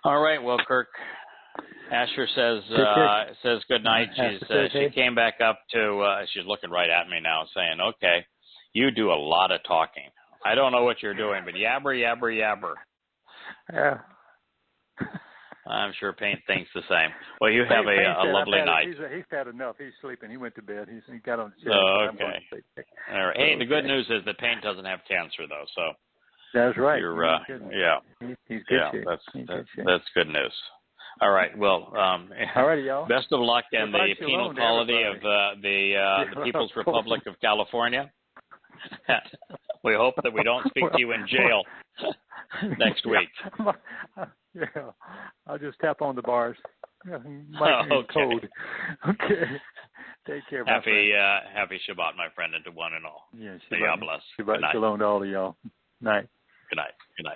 All right. Well, Kirk, Asher says good night. She came back up to. She's looking right at me now, saying, "Okay, you do a lot of talking. I don't know what you're doing, but yabber, yabber, yabber." Yeah. I'm sure Paint thinks the same. Well, you have a lovely night. He's had enough. He's sleeping. He went to bed. He got on the chair. Oh, okay. All right. Hey, the good news is that Paint doesn't have cancer, though. So that's right. He's good. That's good news. All right. Well, all right, y'all. Best of luck in the penal colony of the People's Republic of California. We hope that we don't speak to you in jail next week. Yeah, I'll just tap on the bars. Okay. Code. Okay. Take care. Happy Shabbat, my friend, and to one and all. Yes. May God bless. Shabbat shalom to all of y'all. Night. Good night. Good night.